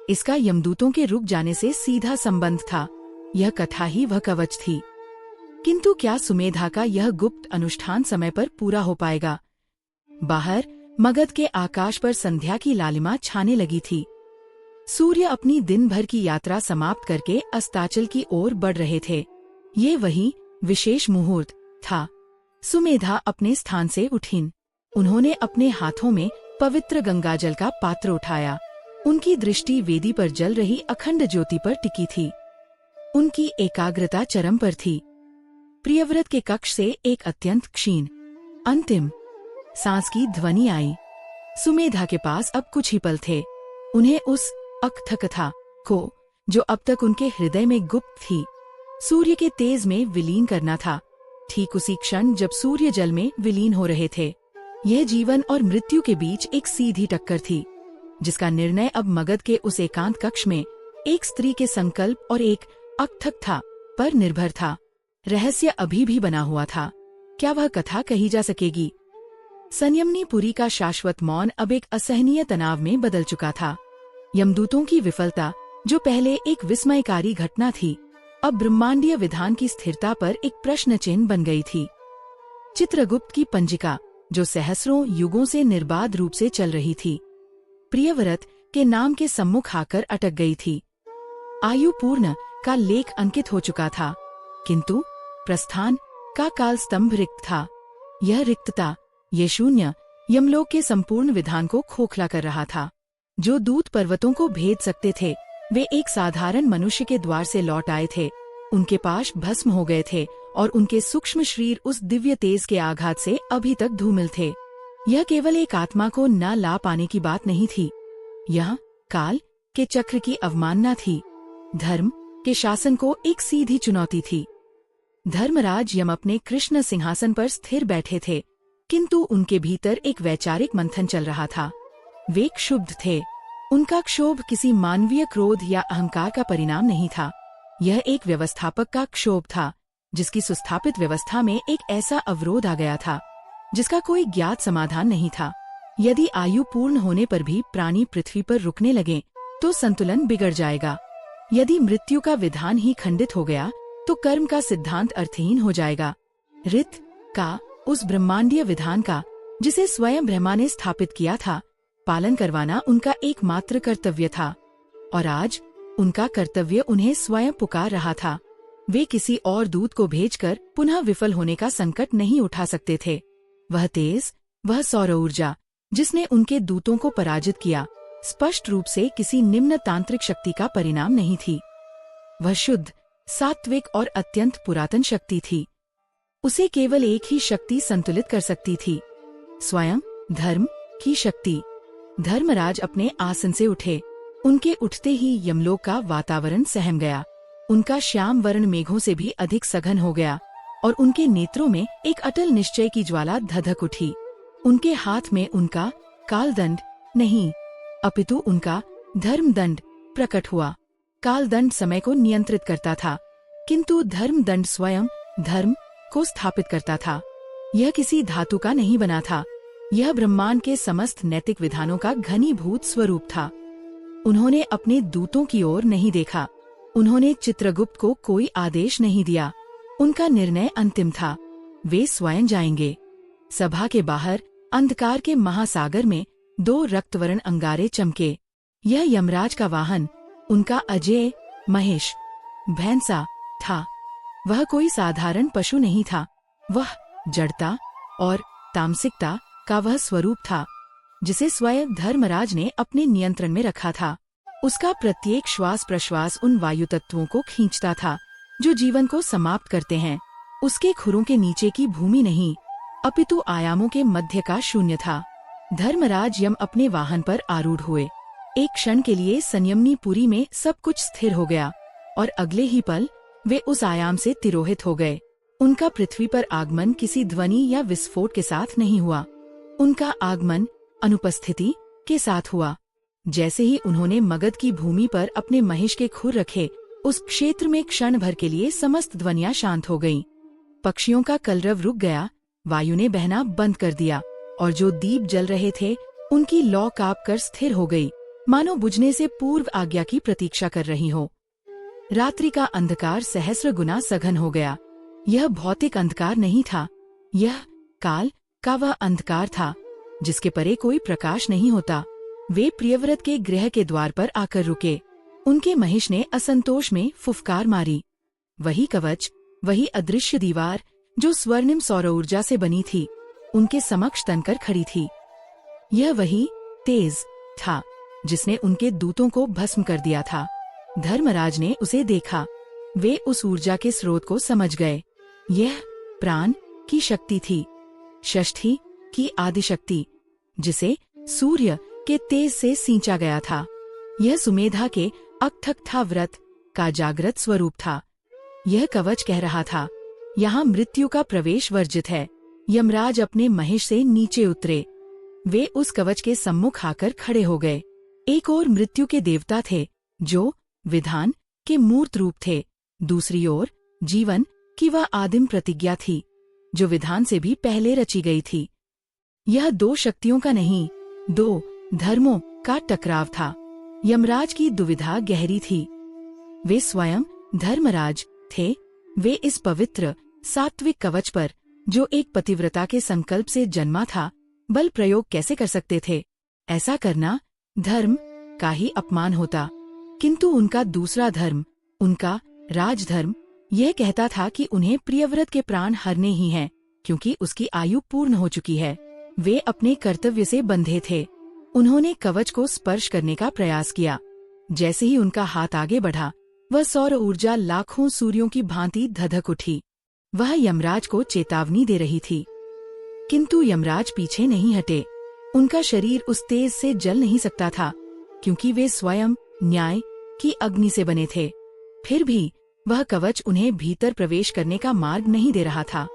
इसका यमदूतों के रुक जाने से सीधा संबंध था। यह कथा ही वह कवच थी। किंतु क्या सुमेधा का यह गुप्त अनुष्ठान समय पर पूरा हो पाएगा? बाहर मगध के आकाश पर संध्या की लालिमा छाने लगी थी। सूर्य अपनी दिन भर की यात्रा समाप्त करके अस्ताचल की ओर बढ़ रहे थे। ये वही विशेष मुहूर्त था। सुमेधा अपने स्थान से उठीं। उन्होंने अपने हाथों में पवित्र गंगाजल का पात्र उठाया। उनकी दृष्टि वेदी पर जल रही अखंड ज्योति पर टिकी थी। उनकी एकाग्रता चरम पर थी। प्रियव्रत के कक्ष से एक अत्यंत क्षीण अंतिम सांस की ध्वनि आई। सुमेधा के पास अब कुछ ही पल थे। उन्हें उस अकथकथा को, जो अब तक उनके हृदय में गुप्त थी, सूर्य के तेज में विलीन करना था। ठीक उसी क्षण जब सूर्य जल में विलीन हो रहे थे, यह जीवन और मृत्यु के बीच एक सीधी टक्कर थी, जिसका निर्णय अब मगध के उस एकांत कक्ष में एक स्त्री के संकल्प और एक अकथकथा पर निर्भर था। रहस्य अभी भी बना हुआ था। क्या वह कथा कही जा सकेगी? संयमनी पुरी का शाश्वत मौन अब एक असहनीय तनाव में बदल चुका था। यमदूतों की विफलता, जो पहले एक विस्मयकारी घटना थी, अब ब्रह्मांडीय विधान की स्थिरता पर एक प्रश्न चिन्ह बन गई थी। चित्रगुप्त की पंजिका, जो सहस्रों युगों से निर्बाध रूप से चल रही थी, प्रियव्रत के नाम के सम्मुख आकर अटक गई थी। आयु पूर्ण का लेख अंकित हो चुका था, किंतु प्रस्थान का काल स्तंभ रिक्त था। यह रिक्तता, ये शून्य, यमलोक के संपूर्ण विधान को खोखला कर रहा था। जो दूत पर्वतों को भेद सकते थे, वे एक साधारण मनुष्य के द्वार से लौट आए थे। उनके पाश भस्म हो गए थे और उनके सूक्ष्म शरीर उस दिव्य तेज के आघात से अभी तक धूमिल थे। यह केवल एक आत्मा को न ला पाने की बात नहीं थी, यह काल के चक्र की अवमानना थी। धर्म के शासन को एक सीधी चुनौती थी। धर्मराज यम अपने कृष्ण सिंहासन पर स्थिर बैठे थे, किंतु उनके भीतर एक वैचारिक मंथन चल रहा था। वे क्षुब्ध थे। उनका क्षोभ किसी मानवीय क्रोध या अहंकार का परिणाम नहीं था। यह एक व्यवस्थापक का क्षोभ था, जिसकी सुस्थापित व्यवस्था में एक ऐसा अवरोध आ गया था जिसका कोई ज्ञात समाधान नहीं था। यदि आयु पूर्ण होने पर भी प्राणी पृथ्वी पर रुकने लगे तो संतुलन बिगड़ जाएगा। यदि मृत्यु का विधान ही खंडित हो गया तो कर्म का सिद्धांत अर्थहीन हो जाएगा। ऋत का, उस ब्रह्मांडीय विधान का, जिसे स्वयं ब्रह्मा ने स्थापित किया था, पालन करवाना उनका एकमात्र कर्तव्य था। और आज उनका कर्तव्य उन्हें स्वयं पुकार रहा था। वे किसी और दूत को भेजकर पुनः विफल होने का संकट नहीं उठा सकते थे। वह तेज, वह सौर ऊर्जा जिसने उनके दूतों को पराजित किया, स्पष्ट रूप से किसी निम्न तांत्रिक शक्ति का परिणाम नहीं थी। वह शुद्ध, सात्विक और अत्यंत पुरातन शक्ति थी। उसे केवल एक ही शक्ति संतुलित कर सकती थी, स्वयं धर्म की शक्ति। धर्मराज अपने आसन से उठे। उनके उठते ही यमलोक का वातावरण सहम गया। उनका श्याम वर्ण मेघों से भी अधिक सघन हो गया और उनके नेत्रों में एक अटल निश्चय की ज्वाला धधक उठी। उनके हाथ में उनका कालदंड नहीं, अपितु उनका धर्मदंड प्रकट हुआ। कालदंड समय को नियंत्रित करता था, किंतु धर्मदंड स्वयं धर्म को स्थापित करता था। यह किसी धातु का नहीं बना था, यह ब्रह्मांड के समस्त नैतिक विधानों का घनीभूत स्वरूप था। उन्होंने अपने दूतों की ओर नहीं देखा, उन्होंने चित्रगुप्त को कोई आदेश नहीं दिया। उनका निर्णय अंतिम था, वे स्वयं जाएंगे। सभा के बाहर अंधकार के महासागर में दो रक्तवर्ण अंगारे चमके। यह यमराज का वाहन, उनका अजेय महेश भैंसा था। वह कोई साधारण पशु नहीं था, वह जड़ता और तामसिकता का वह स्वरूप था जिसे स्वयं धर्मराज ने अपने नियंत्रण में रखा था। उसका प्रत्येक श्वास प्रश्वास उन वायु तत्वों को खींचता था जो जीवन को समाप्त करते हैं। उसके खुरों के नीचे की भूमि नहीं, अपितु आयामों के मध्य का शून्य था। धर्मराज यम अपने वाहन पर आरूढ़ हुए। एक क्षण के लिए संयमनी पुरी में सब कुछ स्थिर हो गया और अगले ही पल वे उस आयाम से तिरोहित हो गए। उनका पृथ्वी पर आगमन किसी ध्वनि या विस्फोट के साथ नहीं हुआ, उनका आगमन अनुपस्थिति के साथ हुआ। जैसे ही उन्होंने मगध की भूमि पर अपने महेश के खुर रखे, उस क्षेत्र में क्षण भर के लिए समस्त ध्वनियां शांत हो गईं। पक्षियों का कलरव रुक गया, वायु ने बहना बंद कर दिया और जो दीप जल रहे थे उनकी लौ कांप कर स्थिर हो गई, मानो बुझने से पूर्व आज्ञा की प्रतीक्षा कर रही हो। रात्रि का अंधकार सहस्र गुना सघन हो गया। यह भौतिक अंधकार नहीं था, यह काल का वह अंधकार था जिसके परे कोई प्रकाश नहीं होता। वे प्रियव्रत के गृह के द्वार पर आकर रुके। उनके महिष ने असंतोष में फुफकार मारी। वही कवच, वही अदृश्य दीवार जो स्वर्णिम सौर ऊर्जा से बनी थी, उनके समक्ष तनकर खड़ी थी। यह वही तेज था जिसने उनके दूतों को भस्म कर दिया था। धर्मराज ने उसे देखा। वे उस ऊर्जा के स्रोत को समझ गए। यह प्राण की शक्ति थी, षष्ठी की आदिशक्ति, जिसे सूर्य के तेज से सींचा गया था। यह सुमेधा के अकथकथा व्रत का जागृत स्वरूप था। यह कवच कह रहा था, यहाँ मृत्यु का प्रवेश वर्जित है। यमराज अपने महिष से नीचे उतरे। वे उस कवच के सम्मुख आकर खड़े हो गए। एक ओर मृत्यु के देवता थे जो विधान के मूर्त रूप थे, दूसरी ओर जीवन की वह आदिम प्रतिज्ञा थी जो विधान से भी पहले रची गई थी। यह दो शक्तियों का नहीं, दो धर्मों का टकराव था। यमराज की दुविधा गहरी थी। वे स्वयं धर्मराज थे। वे इस पवित्र सात्विक कवच पर, जो एक पतिव्रता के संकल्प से जन्मा था, बल प्रयोग कैसे कर सकते थे? ऐसा करना धर्म का ही अपमान होता। किंतु उनका दूसरा धर्म, उनका राजधर्म, यह कहता था कि उन्हें प्रियव्रत के प्राण हरने ही हैं, क्योंकि उसकी आयु पूर्ण हो चुकी है। वे अपने कर्तव्य से बंधे थे। उन्होंने कवच को स्पर्श करने का प्रयास किया। जैसे ही उनका हाथ आगे बढ़ा, वह सौर ऊर्जा लाखों सूर्यों की भांति धधक उठी। वह यमराज को चेतावनी दे रही थी। किंतु यमराज पीछे नहीं हटे। उनका शरीर उस तेज से जल नहीं सकता था, क्योंकि वे स्वयं न्याय की अग्नि से बने थे। फिर भी वह कवच उन्हें भीतर प्रवेश करने का मार्ग नहीं दे रहा था।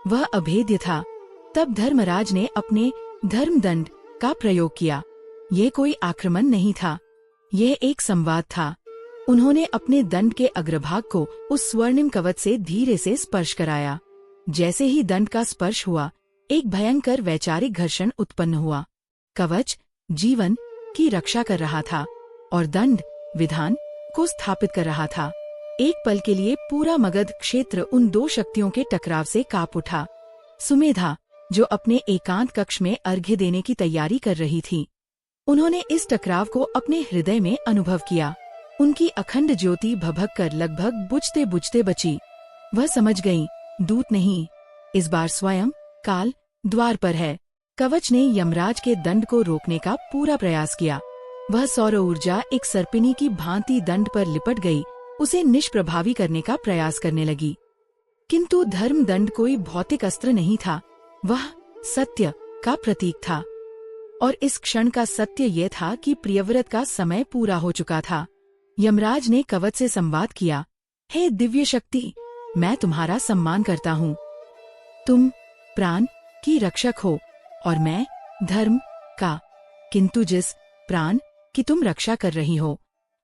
वह अभेद्य था। तब धर्मराज ने अपने धर्मदंड का प्रयोग किया। यह कोई आक्रमण नहीं था, यह एक संवाद था। उन्होंने अपने दंड के अग्रभाग को उस स्वर्णिम कवच से धीरे से स्पर्श कराया। जैसे ही दंड का स्पर्श हुआ, एक भयंकर वैचारिक घर्षण उत्पन्न हुआ। कवच जीवन की रक्षा कर रहा था और दंड विधान को स्थापित कर रहा था। एक पल के लिए पूरा मगध क्षेत्र उन दो शक्तियों के टकराव से कांप उठा। सुमेधा, जो अपने एकांत कक्ष में अर्घ्य देने की तैयारी कर रही थी, उन्होंने इस टकराव को अपने हृदय में अनुभव किया। उनकी अखंड ज्योति भभक कर लगभग बुझते बुझते बची। वह समझ गईं, दूत नहीं, इस बार स्वयं काल द्वार पर है। कवच ने यमराज के दंड को रोकने का पूरा प्रयास किया। वह सौर ऊर्जा एक सर्पिनी की भांति दंड पर लिपट गई, उसे निष्प्रभावी करने का प्रयास करने लगी। किंतु धर्म दंड कोई भौतिक अस्त्र नहीं था, वह सत्य का प्रतीक था। और इस क्षण का सत्य यह था कि प्रियव्रत का समय पूरा हो चुका था। यमराज ने कवच से संवाद किया, हे दिव्य शक्ति, मैं तुम्हारा सम्मान करता हूँ। तुम प्राण की रक्षक हो और मैं धर्म का। किंतु जिस प्राण की तुम रक्षा कर रही हो,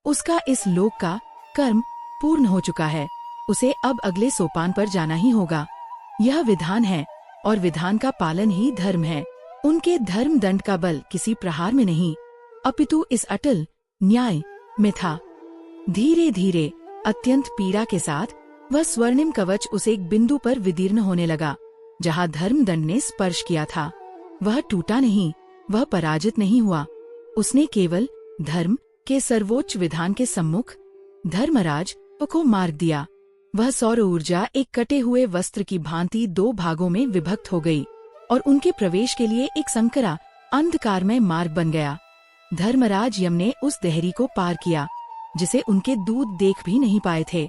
उसका इस लोक का कर्म पूर्ण हो चुका है। उसे अब अगले सोपान पर जाना ही होगा। यह विधान है और विधान का पालन ही धर्म है। उनके धर्म दंड का बल किसी प्रहार में नहीं, अपितु इस अटल न्याय में था। धीरे धीरे, अत्यंत पीड़ा के साथ, वह स्वर्णिम कवच उस एक बिंदु पर विदीर्ण होने लगा जहाँ धर्म दंड ने स्पर्श किया था। वह टूटा नहीं, वह पराजित नहीं हुआ। उसने केवल धर्म के सर्वोच्च विधान के सम्मुख धर्मराज को मार्ग दिया। वह सौर ऊर्जा एक कटे हुए वस्त्र की भांति दो भागों में विभक्त हो गई और उनके प्रवेश के लिए एक संकरा अंधकारमय मार्ग बन गया। धर्मराज यम ने उस देहरी को पार किया जिसे उनके दूत देख भी नहीं पाए थे।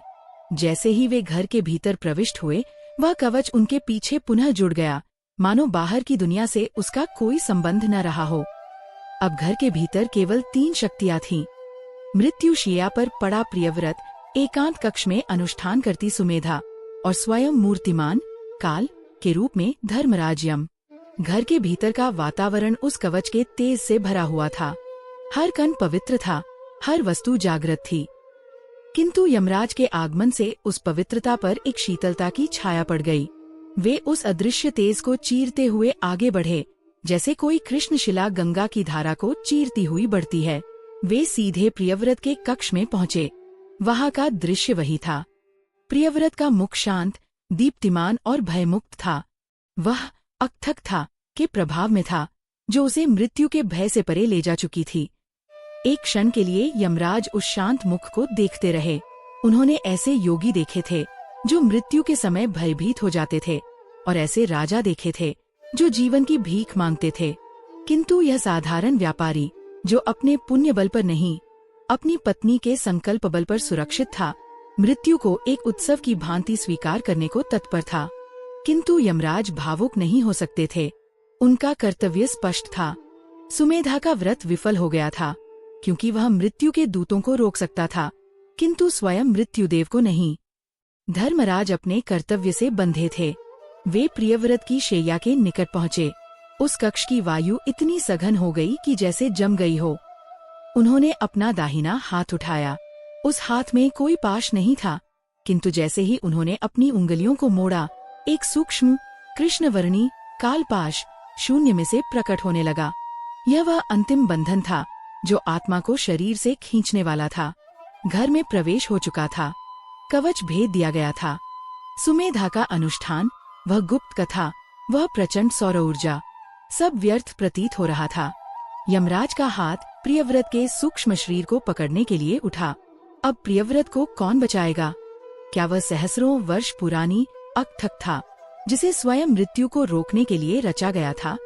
जैसे ही वे घर के भीतर प्रविष्ट हुए, वह कवच उनके पीछे पुनः जुड़ गया, मानो बाहर की दुनिया से उसका कोई संबंध न रहा हो। अब घर के भीतर केवल 3 शक्तियां थीं। मृत्युशैया पर पड़ा प्रियव्रत, एकांत कक्ष में अनुष्ठान करती सुमेधा और स्वयं मूर्तिमान काल के रूप में धर्मराज यम। घर के भीतर का वातावरण उस कवच के तेज से भरा हुआ था। हर कण पवित्र था, हर वस्तु जागृत थी। किंतु यमराज के आगमन से उस पवित्रता पर एक शीतलता की छाया पड़ गई। वे उस अदृश्य तेज को चीरते हुए आगे बढ़े, जैसे कोई कृष्णशिला गंगा की धारा को चीरती हुई बढ़ती है। वे सीधे प्रियव्रत के कक्ष में पहुँचे। वहाँ का दृश्य वही था। प्रियव्रत का मुख शांत, दीप्तिमान और भयमुक्त था। वह अकथक था के प्रभाव में था, जो उसे मृत्यु के भय से परे ले जा चुकी थी। एक क्षण के लिए यमराज उस शांत मुख को देखते रहे। उन्होंने ऐसे योगी देखे थे जो मृत्यु के समय भयभीत हो जाते थे, और ऐसे राजा देखे थे जो जीवन की भीख मांगते थे। किंतु यह साधारण व्यापारी, जो अपने पुण्य बल पर नहीं, अपनी पत्नी के संकल्प बल पर सुरक्षित था, मृत्यु को एक उत्सव की भांति स्वीकार करने को तत्पर था। किंतु यमराज भावुक नहीं हो सकते थे। उनका कर्तव्य स्पष्ट था। सुमेधा का व्रत विफल हो गया था, क्योंकि वह मृत्यु के दूतों को रोक सकता था, किंतु स्वयं मृत्युदेव को नहीं। धर्मराज अपने कर्तव्य से बंधे थे। वे प्रियव्रत की शैया के निकट पहुँचे। उस कक्ष की वायु इतनी सघन हो गई कि जैसे जम गई हो। उन्होंने अपना दाहिना हाथ उठाया। उस हाथ में कोई पाश नहीं था, किंतु जैसे ही उन्होंने अपनी उंगलियों को मोड़ा, एक सूक्ष्म कृष्णवर्णी कालपाश शून्य में से प्रकट होने लगा। यह वह अंतिम बंधन था जो आत्मा को शरीर से खींचने वाला था। घर में प्रवेश हो चुका था। कवच भेद दिया गया था। सुमेधा का अनुष्ठान, वह गुप्त कथा, वह प्रचंड सौर ऊर्जा, सब व्यर्थ प्रतीत हो रहा था। यमराज का हाथ प्रियव्रत के सूक्ष्म शरीर को पकड़ने के लिए उठा। अब प्रियव्रत को कौन बचाएगा? क्या वह सहस्रों वर्ष पुरानी अकथक था, जिसे स्वयं मृत्यु को रोकने के लिए रचा गया था,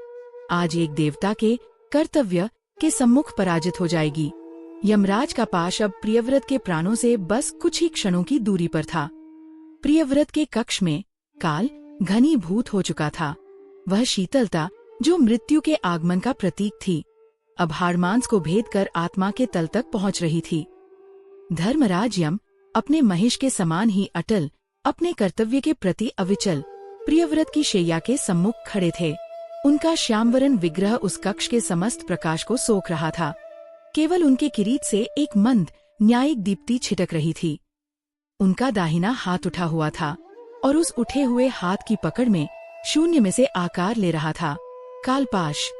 आज एक देवता के कर्तव्य के सम्मुख पराजित हो जाएगी। यमराज का पाश अब प्रियव्रत के प्राणों से बस कुछ ही क्षणों की दूरी पर था। प्रियव्रत के कक्ष में काल घनीभूत हो चुका था। वह शीतलता जो मृत्यु के आगमन का प्रतीक थी, अब हाड़मांस को भेद कर आत्मा के तल तक पहुंच रही थी। धर्मराज यम अपने महिष के समान ही अटल, अपने कर्तव्य के प्रति अविचल, प्रियव्रत की शैया के सम्मुख खड़े थे। उनका श्यामवरण विग्रह उस कक्ष के समस्त प्रकाश को सोख रहा था। केवल उनके किरीट से एक मंद न्यायिक दीप्ति छिटक रही थी। उनका दाहिना हाथ उठा हुआ था, और उस उठे हुए हाथ की पकड़ में शून्य में से आकार ले रहा था कालपाश।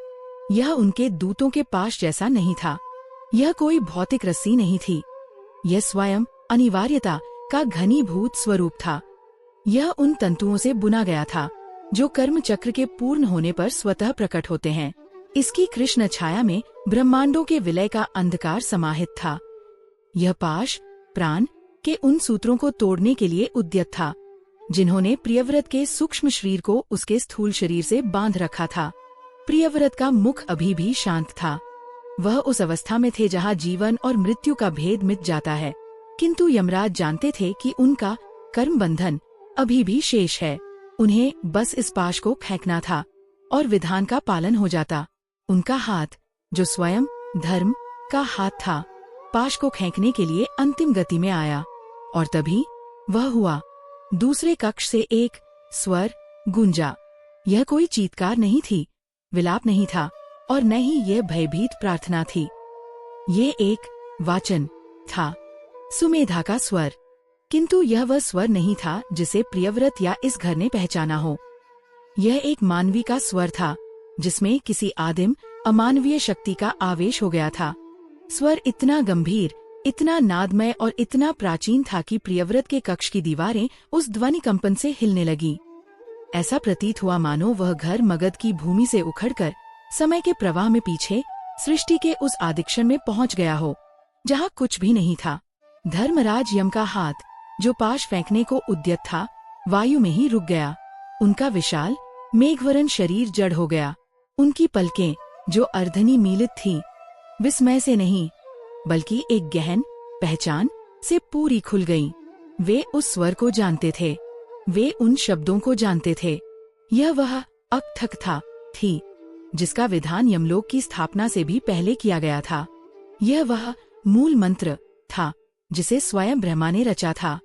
यह उनके दूतों के पाश जैसा नहीं था। यह कोई भौतिक रस्सी नहीं थी। यह स्वयं अनिवार्यता का घनीभूत स्वरूप था। यह उन तंतुओं से बुना गया था जो कर्म चक्र के पूर्ण होने पर स्वतः प्रकट होते हैं। इसकी कृष्ण छाया में ब्रह्मांडों के विलय का अंधकार समाहित था। यह पाश प्राण के उन सूत्रों को तोड़ने के लिए उद्यत था, जिन्होंने प्रियव्रत के सूक्ष्म शरीर को उसके स्थूल शरीर से बांध रखा था। प्रियव्रत का मुख अभी भी शांत था। वह उस अवस्था में थे जहाँ जीवन और मृत्यु का भेद मिट जाता है, किंतु यमराज जानते थे कि उनका कर्म बंधन अभी भी शेष है। उन्हें बस इस पाश को फेंकना था और विधान का पालन हो जाता। उनका हाथ, जो स्वयं धर्म का हाथ था, पाश को फेंकने के लिए अंतिम गति में आया, और तभी वह हुआ। दूसरे कक्ष से एक स्वर गूंजा। यह कोई चीत्कार नहीं थी, विलाप नहीं था, और न ही यह भयभीत प्रार्थना थी। ये एक वाचन था, सुमेधा का स्वर। किंतु यह वह स्वर नहीं था जिसे प्रियव्रत या इस घर ने पहचाना हो। यह एक मानवी का स्वर था, जिसमें किसी आदिम अमानवीय शक्ति का आवेश हो गया था। स्वर इतना गंभीर, इतना नादमय और इतना प्राचीन था कि प्रियव्रत के कक्ष की दीवारें उस ध्वनि कंपन से हिलने लगी। ऐसा प्रतीत हुआ मानो वह घर मगध की भूमि से उखड़कर समय के प्रवाह में पीछे सृष्टि के उस आदिक्षण में पहुंच गया हो, जहां कुछ भी नहीं था। धर्मराज यम का हाथ, जो पाश फेंकने को उद्यत था, वायु में ही रुक गया। उनका विशाल मेघवरण शरीर जड़ हो गया। उनकी पलकें, जो अर्धनी मीलित थी, विस्मय से नहीं बल्कि एक गहन पहचान से पूरी खुल गईं। वे उस स्वर को जानते थे। वे उन शब्दों को जानते थे। यह वह अकथक थी जिसका विधान यमलोक की स्थापना से भी पहले किया गया था। यह वह मूल मंत्र था जिसे स्वयं ब्रह्मा ने रचा था।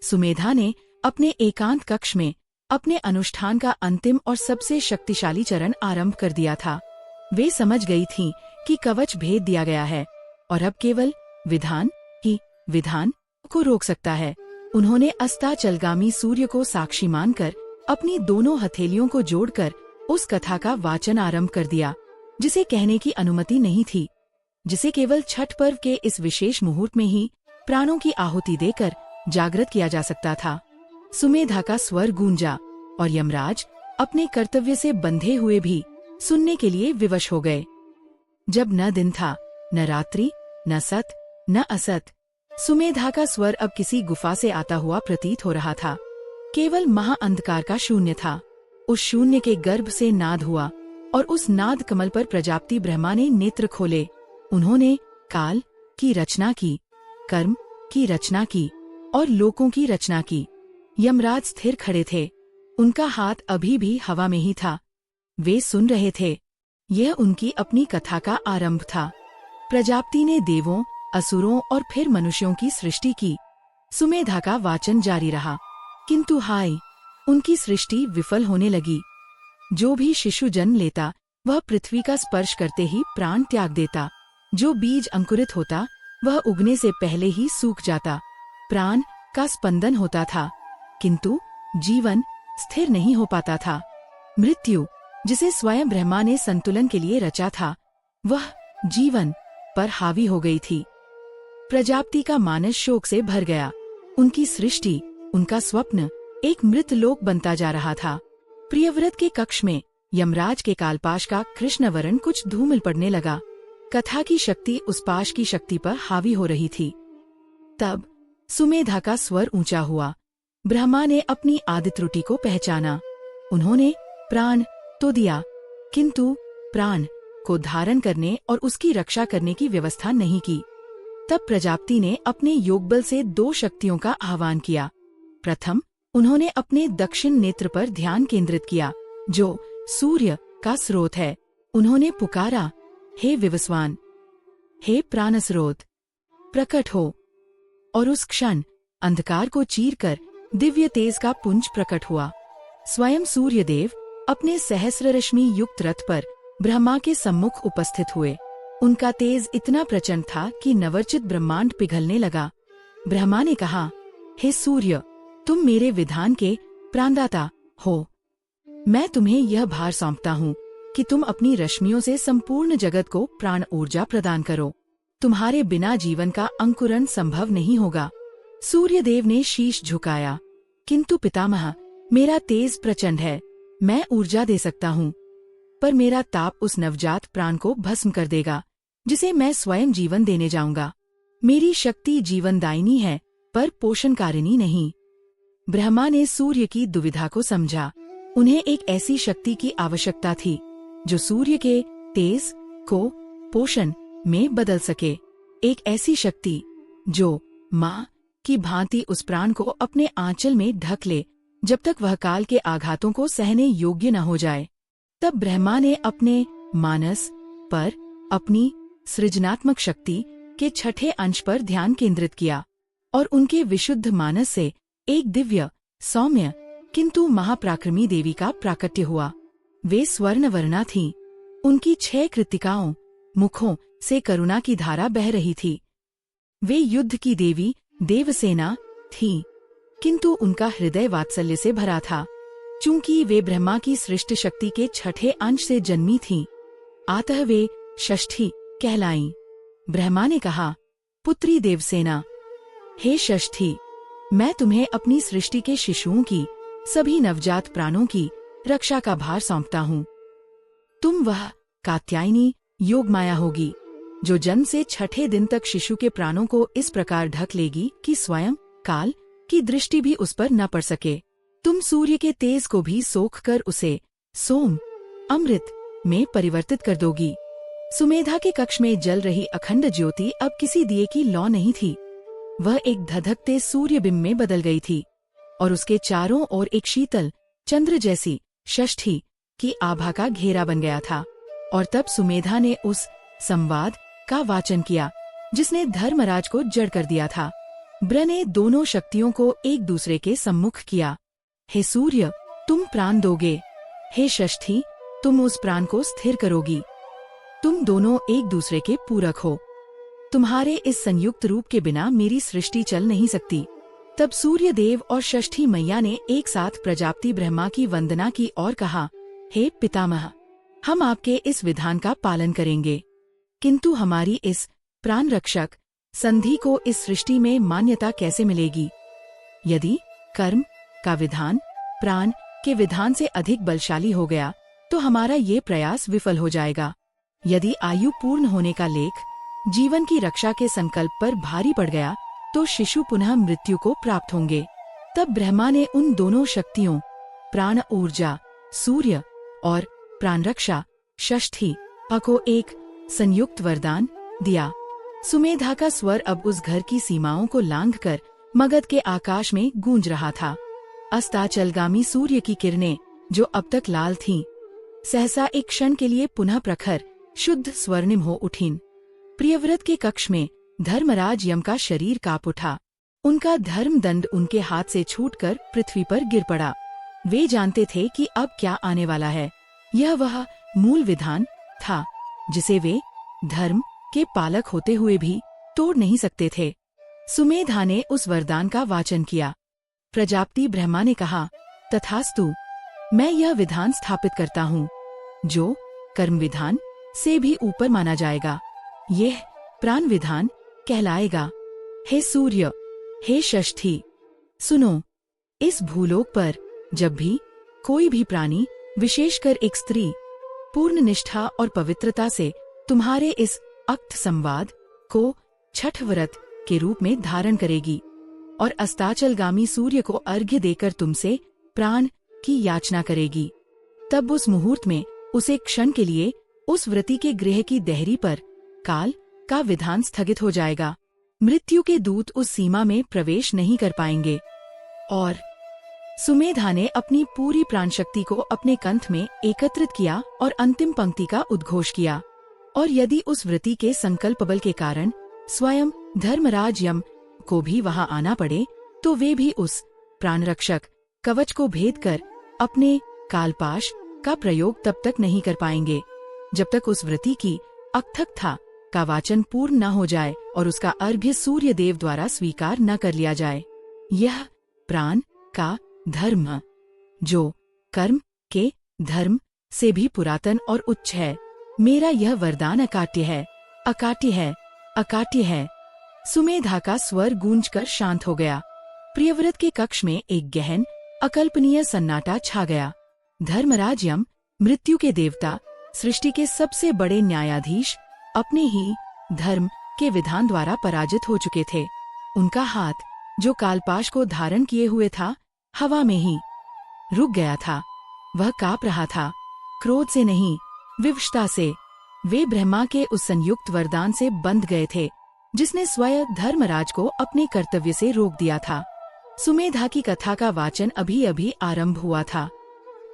सुमेधा ने अपने एकांत कक्ष में अपने अनुष्ठान का अंतिम और सबसे शक्तिशाली चरण आरंभ कर दिया था। वे समझ गई थीं कि कवच भेद दिया गया है और अब केवल विधान ही विधान को रोक सकता है। उन्होंने अस्ताचलगामी सूर्य को साक्षी मानकर अपनी दोनों हथेलियों को जोड़कर उस कथा का वाचन आरंभ कर दिया, जिसे कहने की अनुमति नहीं थी, जिसे केवल छठ पर्व के इस विशेष मुहूर्त में ही प्राणों की आहुति देकर जागृत किया जा सकता था। सुमेधा का स्वर गूंजा और यमराज अपने कर्तव्य से बंधे हुए भी सुनने के लिए विवश हो गए। जब न दिन था, न रात्रि, न सत, न असत, सुमेधा का स्वर अब किसी गुफा से आता हुआ प्रतीत हो रहा था। केवल महाअंधकार का शून्य था। उस शून्य के गर्भ से नाद हुआ और उस नाद कमल पर प्रजापति ब्रह्मा ने नेत्र खोले। उन्होंने काल की रचना की, कर्म की रचना की और लोकों की रचना की। यमराज स्थिर खड़े थे। उनका हाथ अभी भी हवा में ही था। वे सुन रहे थे। यह उनकी अपनी कथा का आरंभ था। प्रजापति ने देवों, असुरों और फिर मनुष्यों की सृष्टि की। सुमेधा का वाचन जारी रहा, किंतु हाय, उनकी सृष्टि विफल होने लगी। जो भी शिशु जन्म लेता वह पृथ्वी का स्पर्श करते ही प्राण त्याग देता। जो बीज अंकुरित होता वह उगने से पहले ही सूख जाता। प्राण का स्पंदन होता था, किंतु जीवन स्थिर नहीं हो पाता था। मृत्यु, जिसे स्वयं ब्रह्मा ने संतुलन के लिए रचा था, वह जीवन पर हावी हो गई थी। प्रजापति का मानस शोक से भर गया। उनकी सृष्टि, उनका स्वप्न एक मृत लोक बनता जा रहा था। प्रियव्रत के कक्ष में यमराज के कालपाश का कृष्ण वर्ण कुछ धूमिल पड़ने लगा। कथा की शक्ति उस पाश की शक्ति पर हावी हो रही थी। तब सुमेधा का स्वर ऊंचा हुआ। ब्रह्मा ने अपनी आदि त्रुटि को पहचाना। उन्होंने प्राण तो दिया, किंतु प्राण को धारण करने और उसकी रक्षा करने की व्यवस्था नहीं की। तब प्रजापति ने अपने योगबल से दो शक्तियों का आह्वान किया। प्रथम, उन्होंने अपने दक्षिण नेत्र पर ध्यान केंद्रित किया, जो सूर्य का स्रोत है। उन्होंने पुकारा, हे विवस्वान, हे प्राण स्रोत, प्रकट हो। और उस क्षण अंधकार को चीरकर दिव्य तेज का पुंज प्रकट हुआ। स्वयं सूर्यदेव अपने सहस्र रश्मि युक्त रथ पर ब्रह्मा के सम्मुख उपस्थित हुए। उनका तेज इतना प्रचंड था कि नवरचित ब्रह्मांड पिघलने लगा। ब्रह्मा ने कहा, हे सूर्य, तुम मेरे विधान के प्राणदाता हो। मैं तुम्हें यह भार सौंपता हूँ कि तुम अपनी रश्मियों से संपूर्ण जगत को प्राण ऊर्जा प्रदान करो। तुम्हारे बिना जीवन का अंकुरण संभव नहीं होगा। सूर्यदेव ने शीश झुकाया, किंतु पितामह, मेरा तेज प्रचंड है। मैं ऊर्जा दे सकता हूँ, पर मेरा ताप उस नवजात प्राण को भस्म कर देगा, जिसे मैं स्वयं जीवन देने जाऊंगा। मेरी शक्ति जीवनदायिनी है, पर पोषणकारिणी नहीं। ब्रह्मा ने सूर्य की दुविधा को समझा। उन्हें एक ऐसी शक्ति की आवश्यकता थी जो सूर्य के तेज को पोषण में बदल सके। एक ऐसी शक्ति जो माँ की भांति उस प्राण को अपने आंचल में ढक ले, जब तक वह काल के आघातों को सहने योग्य न हो जाए। तब ब्रह्मा ने अपने मानस पर अपनी सृजनात्मक शक्ति के छठे अंश पर ध्यान केंद्रित किया और उनके विशुद्ध मानस से एक दिव्य, सौम्य किंतु महापराक्रमी देवी का प्राकट्य हुआ। वे स्वर्णवर्णा थीं। उनकी 6 कृत्तिकाओं मुखों से करुणा की धारा बह रही थी। वे युद्ध की देवी देवसेना थीं, किंतु उनका हृदय वात्सल्य से भरा था। चूंकि वे ब्रह्मा की सृष्टि शक्ति के छठे अंश से जन्मी थीं, अतः वे षष्ठी कहलाईं। ब्रह्मा ने कहा, पुत्री देवसेना, हे षष्ठी, मैं तुम्हें अपनी सृष्टि के शिशुओं की, सभी नवजात प्राणों की रक्षा का भार सौंपता हूँ। तुम वह कात्यायनी योगमाया होगी जो जन्म से छठे दिन तक शिशु के प्राणों को इस प्रकार ढक लेगी कि स्वयं काल की दृष्टि भी उस पर न पड़ सके। तुम सूर्य के तेज को भी सोख कर उसे सोम, अमृत में परिवर्तित कर दोगी। सुमेधा के कक्ष में जल रही अखंड ज्योति अब किसी दिए की लौ नहीं थी। वह एक धधकते सूर्यबिंब में बदल गई थी और उसके चारों ओर एक शीतल चंद्र जैसी षष्ठी की आभा का घेरा बन गया था। और तब सुमेधा ने उस संवाद का वाचन किया जिसने धर्मराज को जड़ कर दिया था। ब्र ने दोनों शक्तियों को एक दूसरे के सम्मुख किया। हे सूर्य, तुम प्राण दोगे। हे षष्ठी, तुम उस प्राण को स्थिर करोगी। तुम दोनों एक दूसरे के पूरक हो। तुम्हारे इस संयुक्त रूप के बिना मेरी सृष्टि चल नहीं सकती। तब सूर्यदेव और षष्ठी मैया ने एक साथ प्रजापति ब्रह्मा की वंदना की और कहा, हे पितामह, हम आपके इस विधान का पालन करेंगे, किंतु हमारी इस प्राण रक्षक संधि को इस सृष्टि में मान्यता कैसे मिलेगी? यदि कर्म का विधान प्राण के विधान से अधिक बलशाली हो गया तो हमारा ये प्रयास विफल हो जाएगा। यदि आयु पूर्ण होने का लेख जीवन की रक्षा के संकल्प पर भारी पड़ गया तो शिशु पुनः मृत्यु को प्राप्त होंगे। तब ब्रह्मा ने उन दोनों शक्तियों प्राण ऊर्जा सूर्य और प्राण रक्षा षष्ठी को एक संयुक्त वरदान दिया। सुमेधा का स्वर अब उस घर की सीमाओं को लांघकर मगध के आकाश में गूंज रहा था। अस्ताचलगामी सूर्य की किरणें जो अब तक लाल थीं, सहसा एक क्षण के लिए पुनः प्रखर शुद्ध स्वर्णिम हो उठीं। प्रियव्रत के कक्ष में धर्मराज यम का शरीर कांप उठा। उनका धर्म दंड उनके हाथ से छूटकर पृथ्वी पर गिर पड़ा। वे जानते थे कि अब क्या आने वाला है। यह वह मूल विधान था जिसे वे धर्म के पालक होते हुए भी तोड़ नहीं सकते थे। सुमेधा ने उस वरदान का वाचन किया। प्रजापति ब्रह्मा ने कहा, तथास्तु, मैं यह विधान स्थापित करता हूँ जो कर्म विधान से भी ऊपर माना जाएगा। यह प्राण विधान कहलाएगा। हे सूर्य, हे षष्ठी, सुनो, इस भूलोक पर जब भी कोई भी प्राणी, विशेषकर एक स्त्री, पूर्ण निष्ठा और पवित्रता से तुम्हारे इस अक्त संवाद को छठ व्रत के रूप में धारण करेगी और अस्ताचलगामी सूर्य को अर्घ्य देकर तुमसे प्राण की याचना करेगी, तब उस मुहूर्त में उसे क्षण के लिए उस व्रती के गृह की देहरी पर काल का विधान स्थगित हो जाएगा। मृत्यु के दूत उस सीमा में प्रवेश नहीं कर पाएंगे। और सुमेधा ने अपनी पूरी प्राण शक्ति को अपने कंठ में एकत्रित किया और अंतिम पंक्ति का उद्घोष किया। और यदि उस व्रती के संकल्प बल के कारण स्वयं धर्मराज यम को भी वहां आना पड़े तो वे भी उस प्राण रक्षक कवच को भेद कर अपने कालपाश का प्रयोग तब तक नहीं कर पाएंगे जब तक उस व्रती की अक्थकथा का वाचन पूर्ण न हो जाए और उसका अर्घ्य सूर्य देव द्वारा स्वीकार न कर लिया जाए। यह प्राण का धर्म जो कर्म के धर्म से भी पुरातन और उच्च है। मेरा यह वरदान अकाट्य है, अकाट्य है, अकाट्य है। सुमेधा का स्वर गूंजकर शांत हो गया। प्रियव्रत के कक्ष में एक गहन अकल्पनीय सन्नाटा छा गया। धर्मराज यम, मृत्यु के देवता, सृष्टि के सबसे बड़े न्यायाधीश, अपने ही धर्म के विधान द्वारा पराजित हो चुके थे। उनका हाथ जो कालपाश को धारण किए हुए था, हवा में ही रुक गया था। वह कांप रहा था, क्रोध से नहीं, विवशता से। वे ब्रह्मा के उस संयुक्त वरदान से बंध गए थे जिसने स्वयं धर्मराज को अपने कर्तव्य से रोक दिया था। सुमेधा की कथा का वाचन अभी अभी आरंभ हुआ था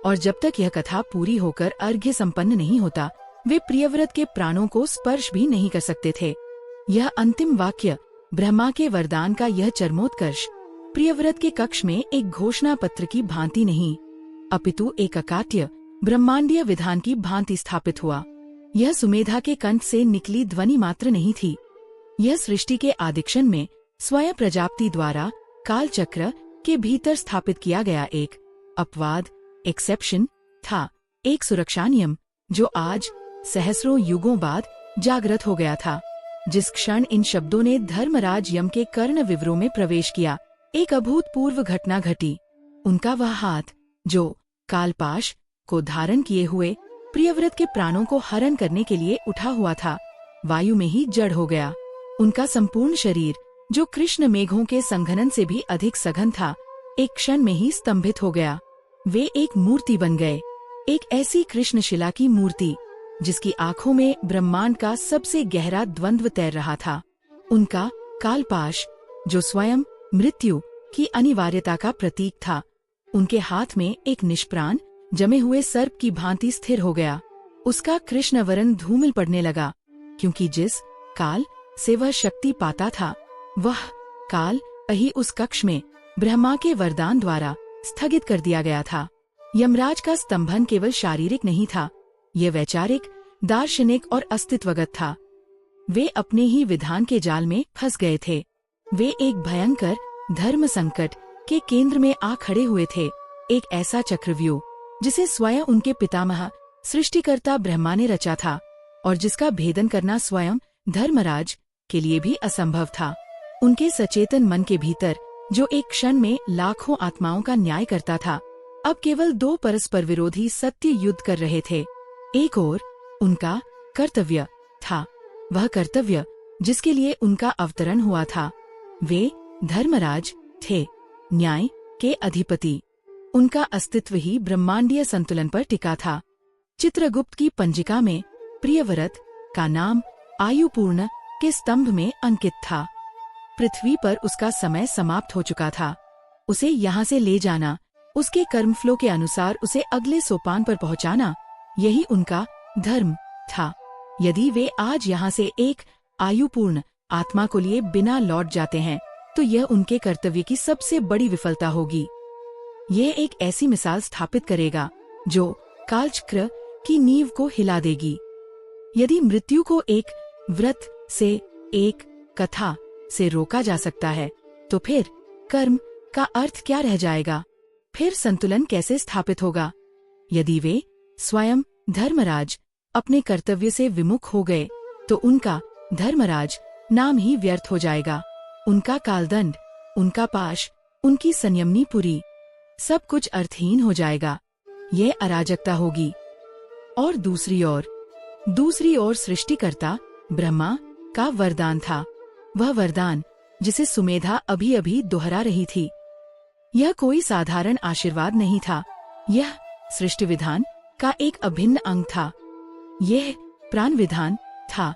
और जब तक यह कथा पूरी होकर अर्घ्य संपन्न नहीं होता वे प्रियव्रत के प्राणों को स्पर्श भी नहीं कर सकते थे। यह अंतिम वाक्य, ब्रह्मा के वरदान का यह चरमोत्कर्ष, प्रियव्रत के कक्ष में एक घोषणा पत्र की भांति नहीं अपितु एक अकाट्य ब्रह्मांडीय विधान की भांति स्थापित हुआ। यह सुमेधा के कंठ से निकली ध्वनि मात्र नहीं थी, यह सृष्टि के आदिक्षण में स्वयं प्रजापति द्वारा काल चक्र के भीतर स्थापित किया गया एक अपवाद, एक्सेप्शन था, एक सुरक्षा नियम जो आज सहस्रों युगों बाद जागृत हो गया था। जिस क्षण इन शब्दों ने धर्मराज यम के कर्ण विवरों में प्रवेश किया, एक अभूतपूर्व घटना घटी। उनका वह हाथ जो कालपाश को धारण किए हुए प्रियव्रत के प्राणों को हरण करने के लिए उठा हुआ था, वायु में ही जड़ हो गया। उनका संपूर्ण शरीर जो कृष्ण मेघों के संघनन से भी अधिक सघन था, एक क्षण में ही स्तंभित हो गया। वे एक मूर्ति बन गए, एक ऐसी कृष्ण शिला की मूर्ति जिसकी आंखों में ब्रह्मांड का सबसे गहरा द्वंद्व तैर रहा था। उनका कालपाश जो स्वयं मृत्यु की अनिवार्यता का प्रतीक था, उनके हाथ में एक निष्प्राण जमे हुए सर्प की भांति स्थिर हो गया। उसका कृष्ण वरण धूमिल पड़ने लगा, क्योंकि जिस काल से वह शक्ति पाता था, वह काल ही उस कक्ष में ब्रह्मा के वरदान द्वारा स्थगित कर दिया गया था। यमराज का स्तंभन केवल शारीरिक नहीं था, यह वैचारिक, दार्शनिक और अस्तित्वगत था। वे अपने ही विधान के जाल में फंस गए थे। वे एक भयंकर धर्म संकट के केंद्र में आ खड़े हुए थे, एक ऐसा चक्रव्यूह जिसे स्वयं उनके पितामह सृष्टिकर्ता ब्रह्मा ने रचा था और जिसका भेदन करना स्वयं धर्मराज के लिए भी असंभव था। उनके सचेतन मन के भीतर जो एक क्षण में लाखों आत्माओं का न्याय करता था, अब केवल दो परस्पर विरोधी सत्य युद्ध कर रहे थे। एक ओर उनका कर्तव्य था, वह कर्तव्य जिसके लिए उनका अवतरण हुआ था। वे धर्मराज थे, न्याय के अधिपति। उनका अस्तित्व ही ब्रह्मांडीय संतुलन पर टिका था। चित्रगुप्त की पंजिका में प्रियव्रत का नाम आयुपूर्ण के स्तंभ में अंकित था। पृथ्वी पर उसका समय समाप्त हो चुका था। उसे यहाँ से ले जाना, उसके कर्मफ्लो के अनुसार उसे अगले सोपान पर पहुँचाना, यही उनका धर्म था। यदि वे आज यहाँ से एक आयुपूर्ण आत्मा को लिए बिना लौट जाते हैं, तो यह उनके कर्तव्य की सबसे बड़ी विफलता होगी। यह एक ऐसी मिसाल स्थापित करेगा जो कालचक्र की नींव को हिला देगी। यदि मृत्यु को एक व्रत से, एक कथा से रोका जा सकता है, तो फिर कर्म का अर्थ क्या रह जाएगा? फिर संतुलन कैसे स्थापित होगा? यदि वे स्वयं धर्मराज अपने कर्तव्य से विमुख हो गए, तो उनका धर्मराज नाम ही व्यर्थ हो जाएगा। उनका कालदंड, उनका पाश, उनकी संयमनी पुरी, सब कुछ अर्थहीन हो जाएगा। यह अराजकता होगी। और दूसरी ओर सृष्टिकर्ता ब्रह्मा का वरदान था। वह वरदान जिसे सुमेधा अभी अभी दोहरा रही थी। यह कोई साधारण आशीर्वाद नहीं था, यह सृष्टि विधान का एक अभिन्न अंग था। यह प्राण विधान था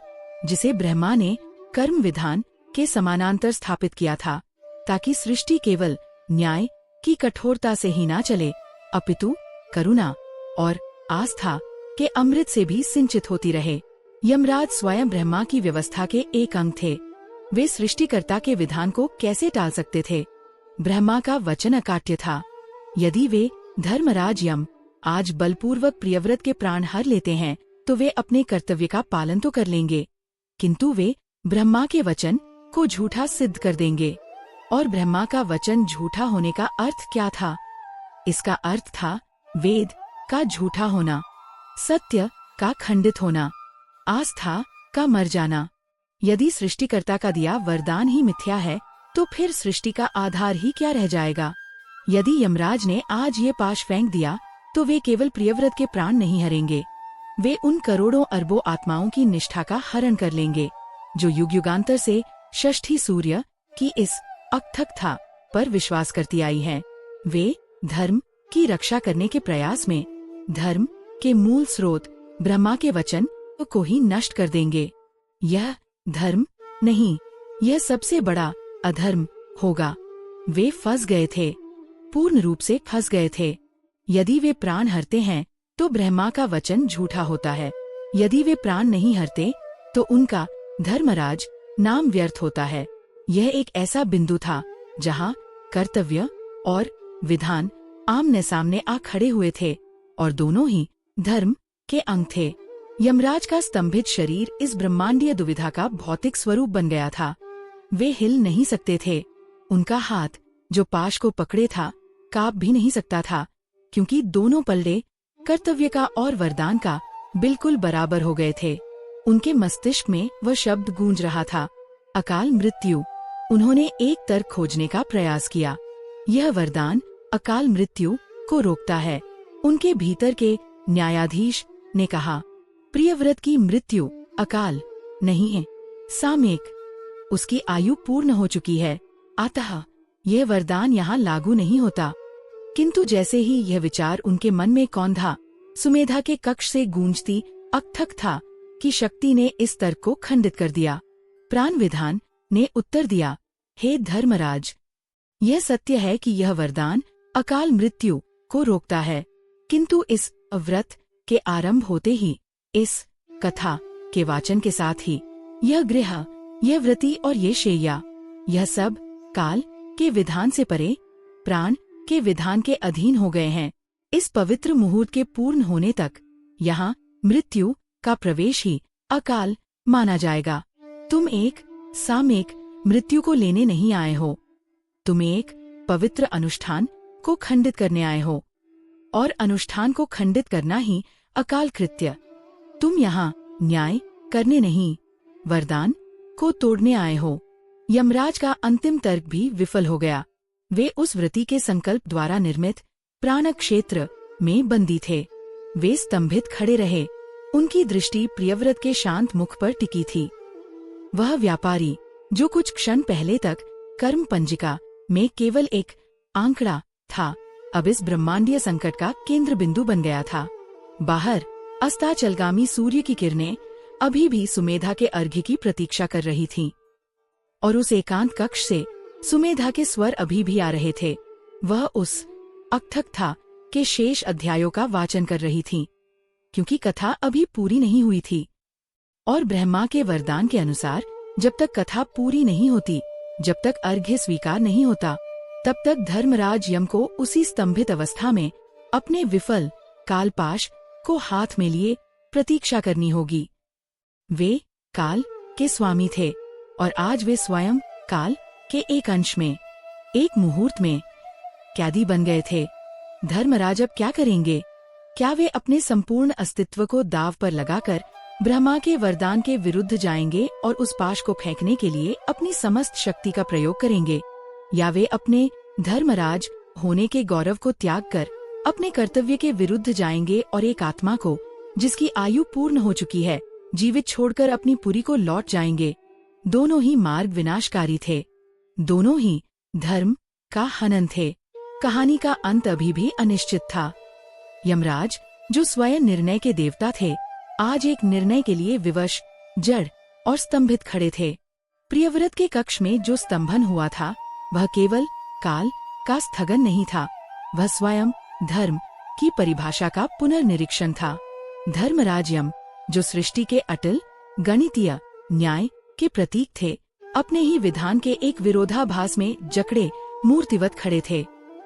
जिसे ब्रह्मा ने कर्म विधान के समानांतर स्थापित किया था, ताकि सृष्टि केवल न्याय की कठोरता से ही ना चले, अपितु करुणा और आस्था के अमृत से भी सिंचित होती रहे। यमराज स्वयं ब्रह्मा की व्यवस्था के एक अंग थे। वे सृष्टिकर्ता के विधान को कैसे टाल सकते थे? ब्रह्मा का वचन अकाट्य था। यदि वे धर्मराज यम आज बलपूर्वक प्रियव्रत के प्राण हर लेते हैं, तो वे अपने कर्तव्य का पालन तो कर लेंगे, किंतु वे ब्रह्मा के वचन को झूठा सिद्ध कर देंगे। और ब्रह्मा का वचन झूठा होने का अर्थ क्या था? इसका अर्थ था वेद का झूठा होना, सत्य का खंडित होना, आस्था का मर जाना। यदि सृष्टिकर्ता का दिया वरदान ही मिथ्या है, तो फिर सृष्टि का आधार ही क्या रह जाएगा? यदि यमराज ने आज ये पाश फेंक दिया, तो वे केवल प्रियव्रत के प्राण नहीं हरेंगे, वे उन करोड़ों अरबों आत्माओं की निष्ठा का हरण कर लेंगे, जो युग युगांतर से षष्ठी सूर्य की इस अकथकथा पर विश्वास करती आई हैं। वे धर्म की रक्षा करने के प्रयास में धर्म के मूल स्रोत ब्रह्मा के वचन को ही नष्ट कर देंगे। यह धर्म नहीं, यह सबसे बड़ा अधर्म होगा। वे फंस गए थे, पूर्ण रूप से फंस गए थे। यदि वे प्राण हरते हैं, तो ब्रह्मा का वचन झूठा होता है। यदि वे प्राण नहीं हरते, तो उनका धर्मराज नाम व्यर्थ होता है। यह एक ऐसा बिंदु था जहाँ कर्तव्य और विधान आमने सामने आ खड़े हुए थे, और दोनों ही धर्म के अंग थे। यमराज का स्तंभित शरीर इस ब्रह्मांडीय दुविधा का भौतिक स्वरूप बन गया था। वे हिल नहीं सकते थे। उनका हाथ जो पाश को पकड़े था, कांप भी नहीं सकता था, क्योंकि दोनों पल्ले कर्तव्य का और वरदान का बिल्कुल बराबर हो गए थे। उनके मस्तिष्क में वह शब्द गूंज रहा था, अकाल मृत्यु। उन्होंने एक तर्क खोजने का प्रयास किया। यह वरदान अकाल मृत्यु को रोकता है। उनके भीतर के न्यायाधीश ने कहा, प्रियव्रत की मृत्यु अकाल नहीं है, सामयिक। उसकी आयु पूर्ण हो चुकी है, अतः यह वरदान यहाँ लागू नहीं होता। किंतु जैसे ही यह विचार उनके मन में कौंधा, सुमेधा के कक्ष से गूंजती अकथकथा की शक्ति ने इस तर्क को खंडित कर दिया। प्राण विधान ने उत्तर दिया, हे धर्मराज, यह सत्य है कि यह वरदान अकाल मृत्यु को रोकता है, किंतु इस व्रत के आरंभ होते ही, इस कथा के वाचन के साथ ही, यह गृह, यह व्रति और ये शैया, यह सब काल के विधान से परे प्राण के विधान के अधीन हो गए हैं। इस पवित्र मुहूर्त के पूर्ण होने तक यहाँ मृत्यु का प्रवेश ही अकाल माना जाएगा। तुम एक सामयिक मृत्यु को लेने नहीं आए हो, तुम एक पवित्र अनुष्ठान को खंडित करने आए हो, और अनुष्ठान को खंडित करना ही अकाल कृत्य। तुम यहाँ न्याय करने नहीं, वरदान को तोड़ने आए हो। यमराज का अंतिम तर्क भी विफल हो गया। वे उस वृत्ति के संकल्प द्वारा निर्मित प्राण क्षेत्र में बंदी थे। वे स्तंभित खड़े रहे। उनकी दृष्टि प्रियव्रत के शांत मुख पर टिकी थी। वह व्यापारी, जो कुछ क्षण पहले तक कर्म पंजिका में केवल एक आंकड़ा था, अब इस ब्रह्मांडीय संकट का केंद्र बिंदु बन गया था। बाहर अस्ताचलगामी सूर्य की किरणें अभी भी सुमेधा के अर्घ्य की प्रतीक्षा कर रही थीं, और उस एकांत कक्ष से सुमेधा के स्वर अभी भी आ रहे थे। वह उस अकथकथा के शेष अध्यायों का वाचन कर रही थीं, क्योंकि कथा अभी पूरी नहीं हुई थी। और ब्रह्मा के वरदान के अनुसार जब तक कथा पूरी नहीं होती, जब तक अर्घ्य स्वीकार नहीं होता, तब तक धर्मराज यम को उसी स्तंभित अवस्था में अपने विफल कालपाश को हाथ में लिए प्रतीक्षा करनी होगी। वे काल के स्वामी थे, और आज वे स्वयं काल के एक अंश में, एक मुहूर्त में कैदी बन गए थे। धर्मराज अब क्या करेंगे? क्या वे अपने संपूर्ण अस्तित्व को दांव पर लगाकर ब्रह्मा के वरदान के विरुद्ध जाएंगे और उस पाश को फेंकने के लिए अपनी समस्त शक्ति का प्रयोग करेंगे, या वे अपने धर्मराज होने के गौरव को त्याग कर अपने कर्तव्य के विरुद्ध जाएंगे और एक आत्मा को, जिसकी आयु पूर्ण हो चुकी है, जीवित छोड़कर अपनी पुरी को लौट जाएंगे? दोनों ही मार्ग विनाशकारी थे। दोनों ही धर्म का हनन थे। कहानी का अंत अभी भी अनिश्चित था। यमराज, जो स्वयं निर्णय के देवता थे, आज एक निर्णय के लिए विवश, जड़ और स्तंभित खड़े थे। प्रियव्रत के कक्ष में जो स्तंभन हुआ था, वह केवल काल का स्थगन नहीं था, वह स्वयं धर्म की परिभाषा का पुनर्निरीक्षण था। धर्मराज यम, जो सृष्टि के अटल गणितीय न्याय के प्रतीक थे, अपने ही विधान के एक विरोधाभास में जकड़े मूर्तिवत खड़े थे।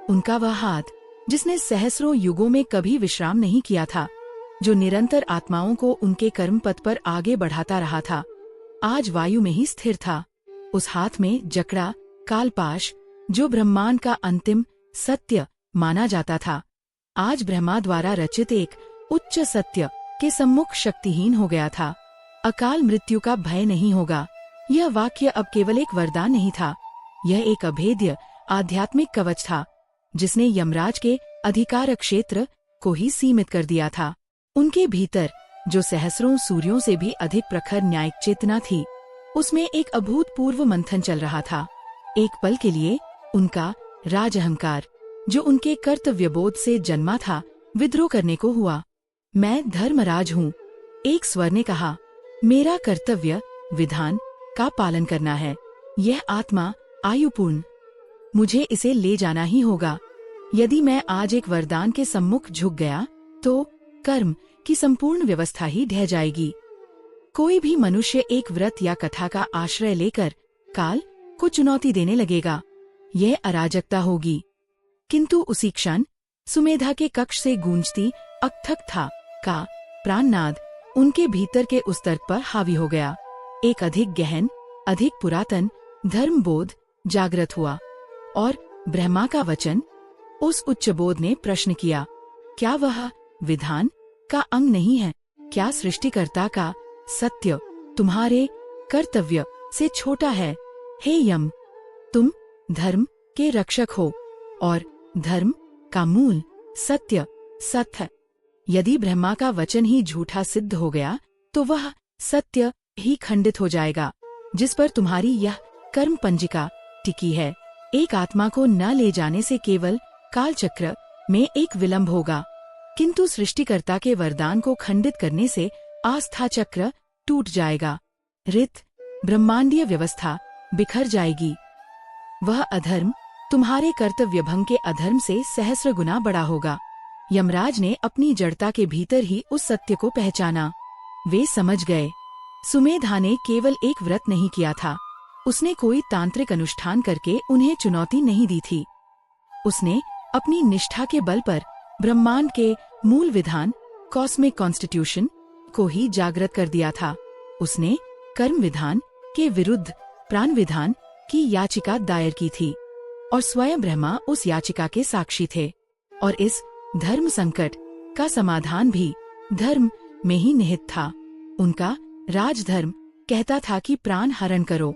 उनका वह हाथ, जिसने सहस्रों युगों में कभी विश्राम नहीं किया था, जो निरंतर आत्माओं को उनके कर्म पथ पर आगे बढ़ाता रहा था, आज वायु में ही स्थिर था। उस हाथ में जकड़ा कालपाश, जो ब्रह्मांड का अंतिम सत्य माना जाता था, आज ब्रह्मा द्वारा रचित एक उच्च सत्य के सम्मुख शक्तिहीन हो गया था। अकाल मृत्यु का भय नहीं होगा। यह वाक्य अब केवल एक वरदान नहीं था, यह एक अभेद्य आध्यात्मिक कवच था, जिसने यमराज के अधिकार क्षेत्र को ही सीमित कर दिया था। उनके भीतर, जो सहस्रों सूर्यों से भी अधिक प्रखर न्यायिक चेतना थी, उसमें एक अभूतपूर्व मंथन चल रहा था। एक पल के लिए उनका राज अहंकार, जो उनके कर्तव्यबोध से जन्मा था, विद्रोह करने को हुआ। मैं धर्मराज हूँ, एक स्वर ने कहा। मेरा कर्तव्य विधान का पालन करना है। यह आत्मा आयुपूर्ण, मुझे इसे ले जाना ही होगा। यदि मैं आज एक वरदान के सम्मुख झुक गया, तो कर्म की संपूर्ण व्यवस्था ही ढह जाएगी। कोई भी मनुष्य एक व्रत या कथा का आश्रय लेकर काल को चुनौती देने लगेगा, यह अराजकता होगी। किंतु उसी क्षण सुमेधा के कक्ष से गूंजती अकथकथा का प्राणनाद उनके भीतर के उस तर्क पर हावी हो गया। एक अधिक गहन, अधिक पुरातन धर्मबोध जागृत हुआ, और ब्रह्मा का वचन, उस उच्च बोध ने प्रश्न किया, क्या वह विधान का अंग नहीं है? क्या सृष्टिकर्ता का सत्य तुम्हारे कर्तव्य से छोटा है? हे यम, तुम धर्म के रक्षक हो, और धर्म का मूल सत्य सत्य है। यदि ब्रह्मा का वचन ही झूठा सिद्ध हो गया, तो वह सत्य ही खंडित हो जाएगा, जिस पर तुम्हारी यह कर्म पंजिका टिकी है। एक आत्मा को न ले जाने से केवल कालचक्र में एक विलंब होगा, किंतु सृष्टिकर्ता के वरदान को खंडित करने से आस्था चक्र टूट जाएगा। रित ब्रह्मांडीय व्यवस्था बिखर जाएगी। वह अधर्म तुम्हारे कर्तव्य भंग के अधर्म से सहस्र गुना बड़ा होगा। यमराज ने अपनी जड़ता के भीतर ही उस सत्य को पहचाना। वे समझ गए, सुमेधा ने केवल एक व्रत नहीं किया था, उसने कोई तांत्रिक अनुष्ठान करके उन्हें चुनौती नहीं दी थी। उसने अपनी निष्ठा के बल पर ब्रह्मांड के मूल विधान, कॉस्मिक कॉन्स्टिट्यूशन को ही जागृत कर दिया था। उसने कर्म विधान के विरुद्ध प्राण विधान की याचिका दायर की थी, और स्वयं ब्रह्मा उस याचिका के साक्षी थे। और इस धर्म संकट का समाधान भी धर्म में ही निहित था। उनका राजधर्म कहता था कि प्राण हरण करो,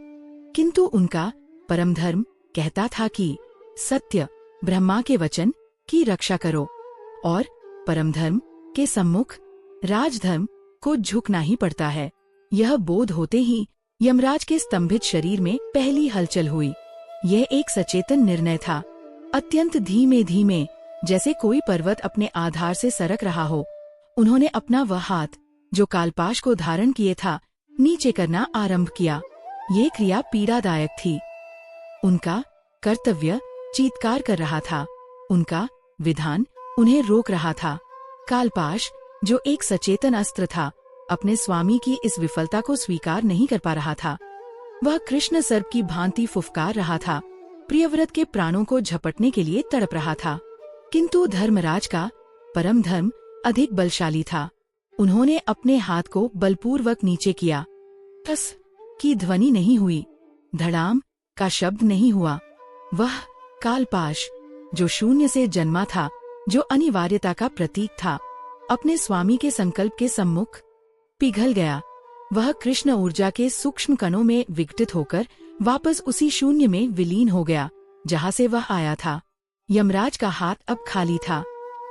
किंतु उनका परम धर्म कहता था कि सत्य ब्रह्मा के वचन की रक्षा करो और परम धर्म के सम्मुख राजधर्म को झुकना ही पड़ता है। यह बोध होते ही यमराज के स्तंभित शरीर में पहली हलचल हुई। यह एक सचेतन निर्णय था। अत्यंत धीमे धीमे, जैसे कोई पर्वत अपने आधार से सरक रहा हो, उन्होंने अपना वह हाथ जो कालपाश को धारण किए था नीचे करना आरंभ किया। ये क्रिया पीड़ादायक थी। उनका कर्तव्य चीत्कार कर रहा था, उनका विधान उन्हें रोक रहा था। कालपाश, जो एक सचेतन अस्त्र था, अपने स्वामी की इस विफलता को स्वीकार नहीं कर पा रहा था। वह कृष्ण सर्प की भांति फुफकार रहा था, प्रियव्रत के प्राणों को झपटने के लिए तड़प रहा था। किंतु धर्मराज का परम धर्म अधिक बलशाली था। उन्होंने अपने हाथ को बलपूर्वक नीचे किया। ठस की ध्वनि नहीं हुई, धड़ाम का शब्द नहीं हुआ। वह कालपाश, जो शून्य से जन्मा था, जो अनिवार्यता का प्रतीक था, अपने स्वामी के संकल्प के सम्मुख पिघल गया। वह कृष्ण ऊर्जा के सूक्ष्म कणों में विघटित होकर वापस उसी शून्य में विलीन हो गया जहां से वह आया था। यमराज का हाथ अब खाली था।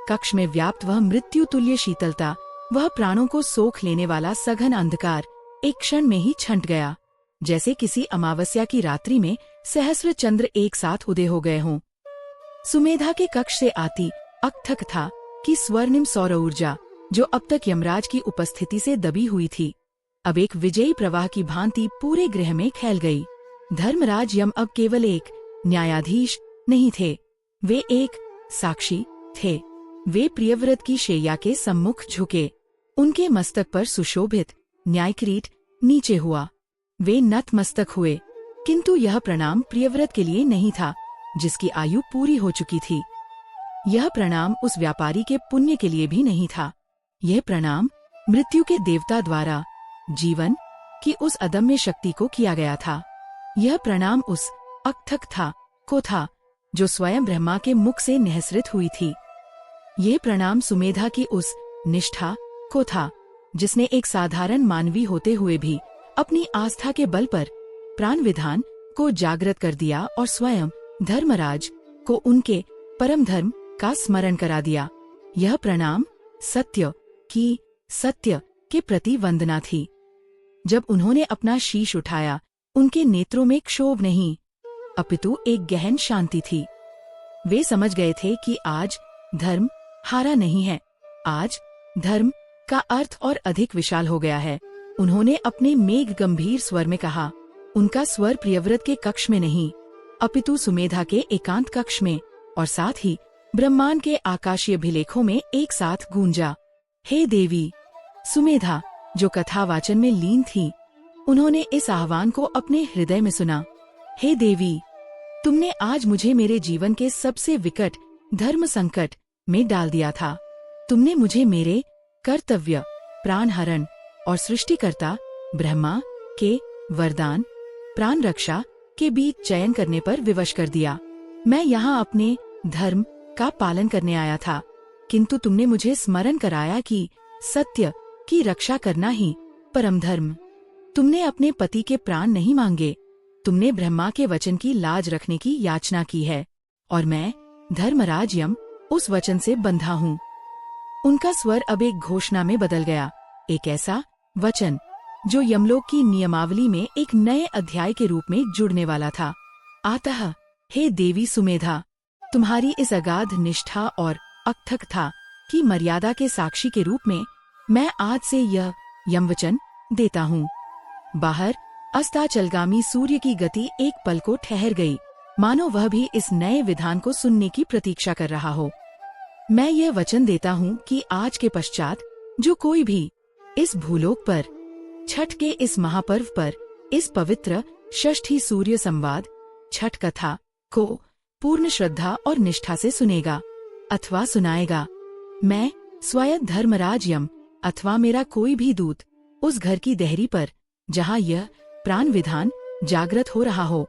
कक्ष में व्याप्त वह मृत्यु तुल्य शीतलता, वह प्राणों को सोख लेने वाला सघन अंधकार एक क्षण में ही छंट गया, जैसे किसी अमावस्या की रात्रि में सहस्र चंद्र एक साथ उदय हो गए हों। सुमेधा के कक्ष से आती अकथक था कि स्वर्णिम सौर ऊर्जा, जो अब तक यमराज की उपस्थिति से दबी हुई थी, अब एक विजयी प्रवाह की भांति पूरे गृह में फैल गई। धर्मराज यम अब केवल एक न्यायाधीश नहीं थे, वे एक साक्षी थे। वे प्रियव्रत की शैया के सम्मुख झुके। उनके मस्तक पर सुशोभित न्यायकिरीट नीचे हुआ। वे नतमस्तक हुए, किंतु यह प्रणाम प्रियव्रत के लिए नहीं था, जिसकी आयु पूरी हो चुकी थी। यह प्रणाम उस व्यापारी के पुण्य के लिए भी नहीं था। यह प्रणाम मृत्यु के देवता द्वारा जीवन की उस अदम्य शक्ति को किया गया था। यह प्रणाम उस अकथक को था जो स्वयं ब्रह्मा के मुख से निःसृत हुई थी। यह प्रणाम सुमेधा की उस निष्ठा को था जिसने एक साधारण मानवी होते हुए भी अपनी आस्था के बल पर प्राण विधान को जागृत कर दिया और स्वयं धर्मराज को उनके परम धर्म का स्मरण करा दिया। यह प्रणाम सत्य के प्रति वंदना थी। जब उन्होंने अपना शीश उठाया, उनके नेत्रों में क्षोभ नहीं, अपितु एक गहन शांति थी। वे समझ गए थे कि आज धर्म हारा नहीं है, आज धर्म का अर्थ और अधिक विशाल हो गया है। उन्होंने अपने मेघ गंभीर स्वर में कहा। उनका स्वर प्रियव्रत के कक्ष में नहीं, अपितु सुमेधा के एकांत कक्ष में और साथ ही ब्रह्मांड के आकाशीय अभिलेखों में एक साथ गूंजा। हे देवी! सुमेधा, जो कथावाचन में लीन थी, उन्होंने इस आह्वान को अपने हृदय में सुना। हे देवी! तुमने आज मुझे मेरे जीवन के सबसे विकट धर्म संकट में डाल दिया था। तुमने मुझे मेरे कर्तव्य, प्राणहरण और सृष्टिकर्ता ब्रह्मा के वरदान प्राण रक्षा के बीच चयन करने पर विवश कर दिया। मैं यहाँ अपने धर्म का पालन करने आया था, किंतु तुमने मुझे स्मरण कराया कि सत्य की रक्षा करना ही परम धर्म। तुमने अपने पति के प्राण नहीं मांगे, तुमने ब्रह्मा के वचन की लाज रखने की याचना की है, और मैं धर्मराज यम उस वचन से बंधा हूँ। उनका स्वर अब एक घोषणा में बदल गया, एक ऐसा वचन जो यमलोक की नियमावली में एक नए अध्याय के रूप में जुड़ने वाला था। अतः हे देवी सुमेधा, तुम्हारी इस अगाध निष्ठा और अकथकता की मर्यादा के साक्षी के रूप में मैं आज से यह यमवचन देता हूँ। बाहर अस्ताचलगामी सूर्य की गति एक पल को ठहर गई, मानो वह भी इस नए विधान को सुनने की प्रतीक्षा कर रहा हो। मैं यह वचन देता हूँ कि आज के पश्चात जो कोई भी इस भूलोक पर छठ के इस महापर्व पर इस पवित्र षष्ठी सूर्य संवाद छठ कथा को पूर्ण श्रद्धा और निष्ठा से सुनेगा अथवा सुनाएगा, मैं स्वयं धर्मराज यम अथवा मेरा कोई भी दूत उस घर की देहरी पर जहाँ यह प्राण विधान जागृत हो रहा हो,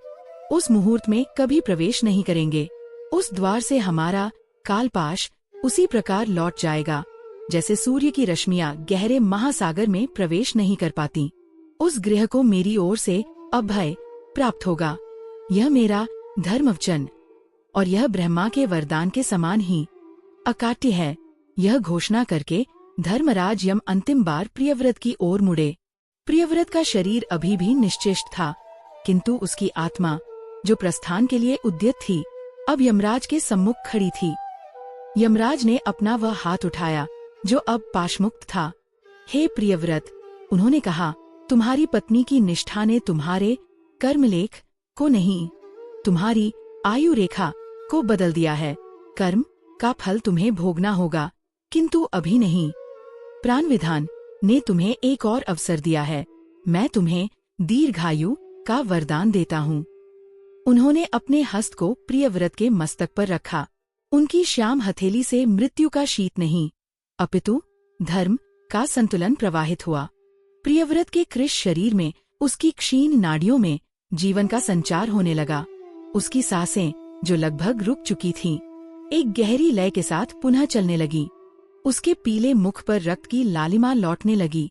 उस मुहूर्त में कभी प्रवेश नहीं करेंगे। उस द्वार से हमारा कालपाश उसी प्रकार लौट जाएगा जैसे सूर्य की रश्मियां गहरे महासागर में प्रवेश नहीं कर पाती। उस गृह को मेरी ओर से अभय प्राप्त होगा। यह मेरा धर्मवचन और यह ब्रह्मा के वरदान के समान ही अकाट्य है। यह घोषणा करके धर्मराज यम अंतिम बार प्रियव्रत की ओर मुड़े। प्रियव्रत का शरीर अभी भी निश्चेष्ट था, किंतु उसकी आत्मा, जो प्रस्थान के लिए उद्यत थी, अब यमराज के सम्मुख खड़ी थी। यमराज ने अपना वह हाथ उठाया जो अब पाशमुक्त था। हे प्रियव्रत, उन्होंने कहा, तुम्हारी पत्नी की निष्ठा ने तुम्हारे कर्मलेख को नहीं, तुम्हारी आयु रेखा को बदल दिया है। कर्म का फल तुम्हें भोगना होगा, किंतु अभी नहीं। प्राण विधान ने तुम्हें एक और अवसर दिया है। मैं तुम्हें दीर्घायु का वरदान देता हूँ। उन्होंने अपने हस्त को प्रियव्रत के मस्तक पर रखा। उनकी श्याम हथेली से मृत्यु का शीत नहीं, अपितु धर्म का संतुलन प्रवाहित हुआ। प्रियव्रत के कृश शरीर में, उसकी क्षीण नाड़ियों में जीवन का संचार होने लगा। उसकी सांसें, जो लगभग रुक चुकी थीं, एक गहरी लय के साथ पुनः चलने लगी। उसके पीले मुख पर रक्त की लालिमा लौटने लगी।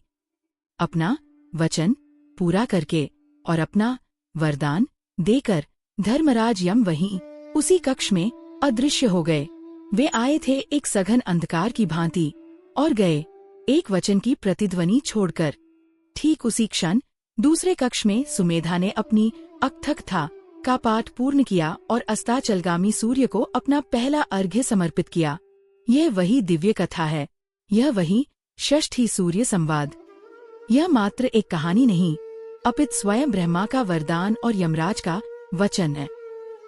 अपना वचन पूरा करके और अपना वरदान देकर धर्मराज यम वहीं उसी कक्ष में अदृश्य हो गए। वे आए थे एक सघन अंधकार की भांति और गए एक वचन की प्रतिध्वनि छोड़कर। ठीक उसी क्षण दूसरे कक्ष में सुमेधा ने अपनी अकथक था का पाठ पूर्ण किया और अस्ताचलगामी सूर्य को अपना पहला अर्घ्य समर्पित किया। यह वही दिव्य कथा है, यह वही षष्ठी सूर्य संवाद। यह मात्र एक कहानी नहीं, अपितु स्वयं ब्रह्मा का वरदान और यमराज का वचन है,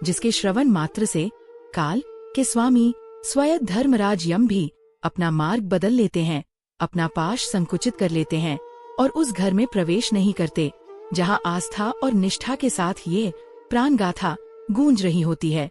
जिसके श्रवण मात्र से काल के स्वामी स्वयं धर्मराज यम भी अपना मार्ग बदल लेते हैं, अपना पाश संकुचित कर लेते हैं और उस घर में प्रवेश नहीं करते जहां आस्था और निष्ठा के साथ ये प्राण गाथा गूंज रही होती है।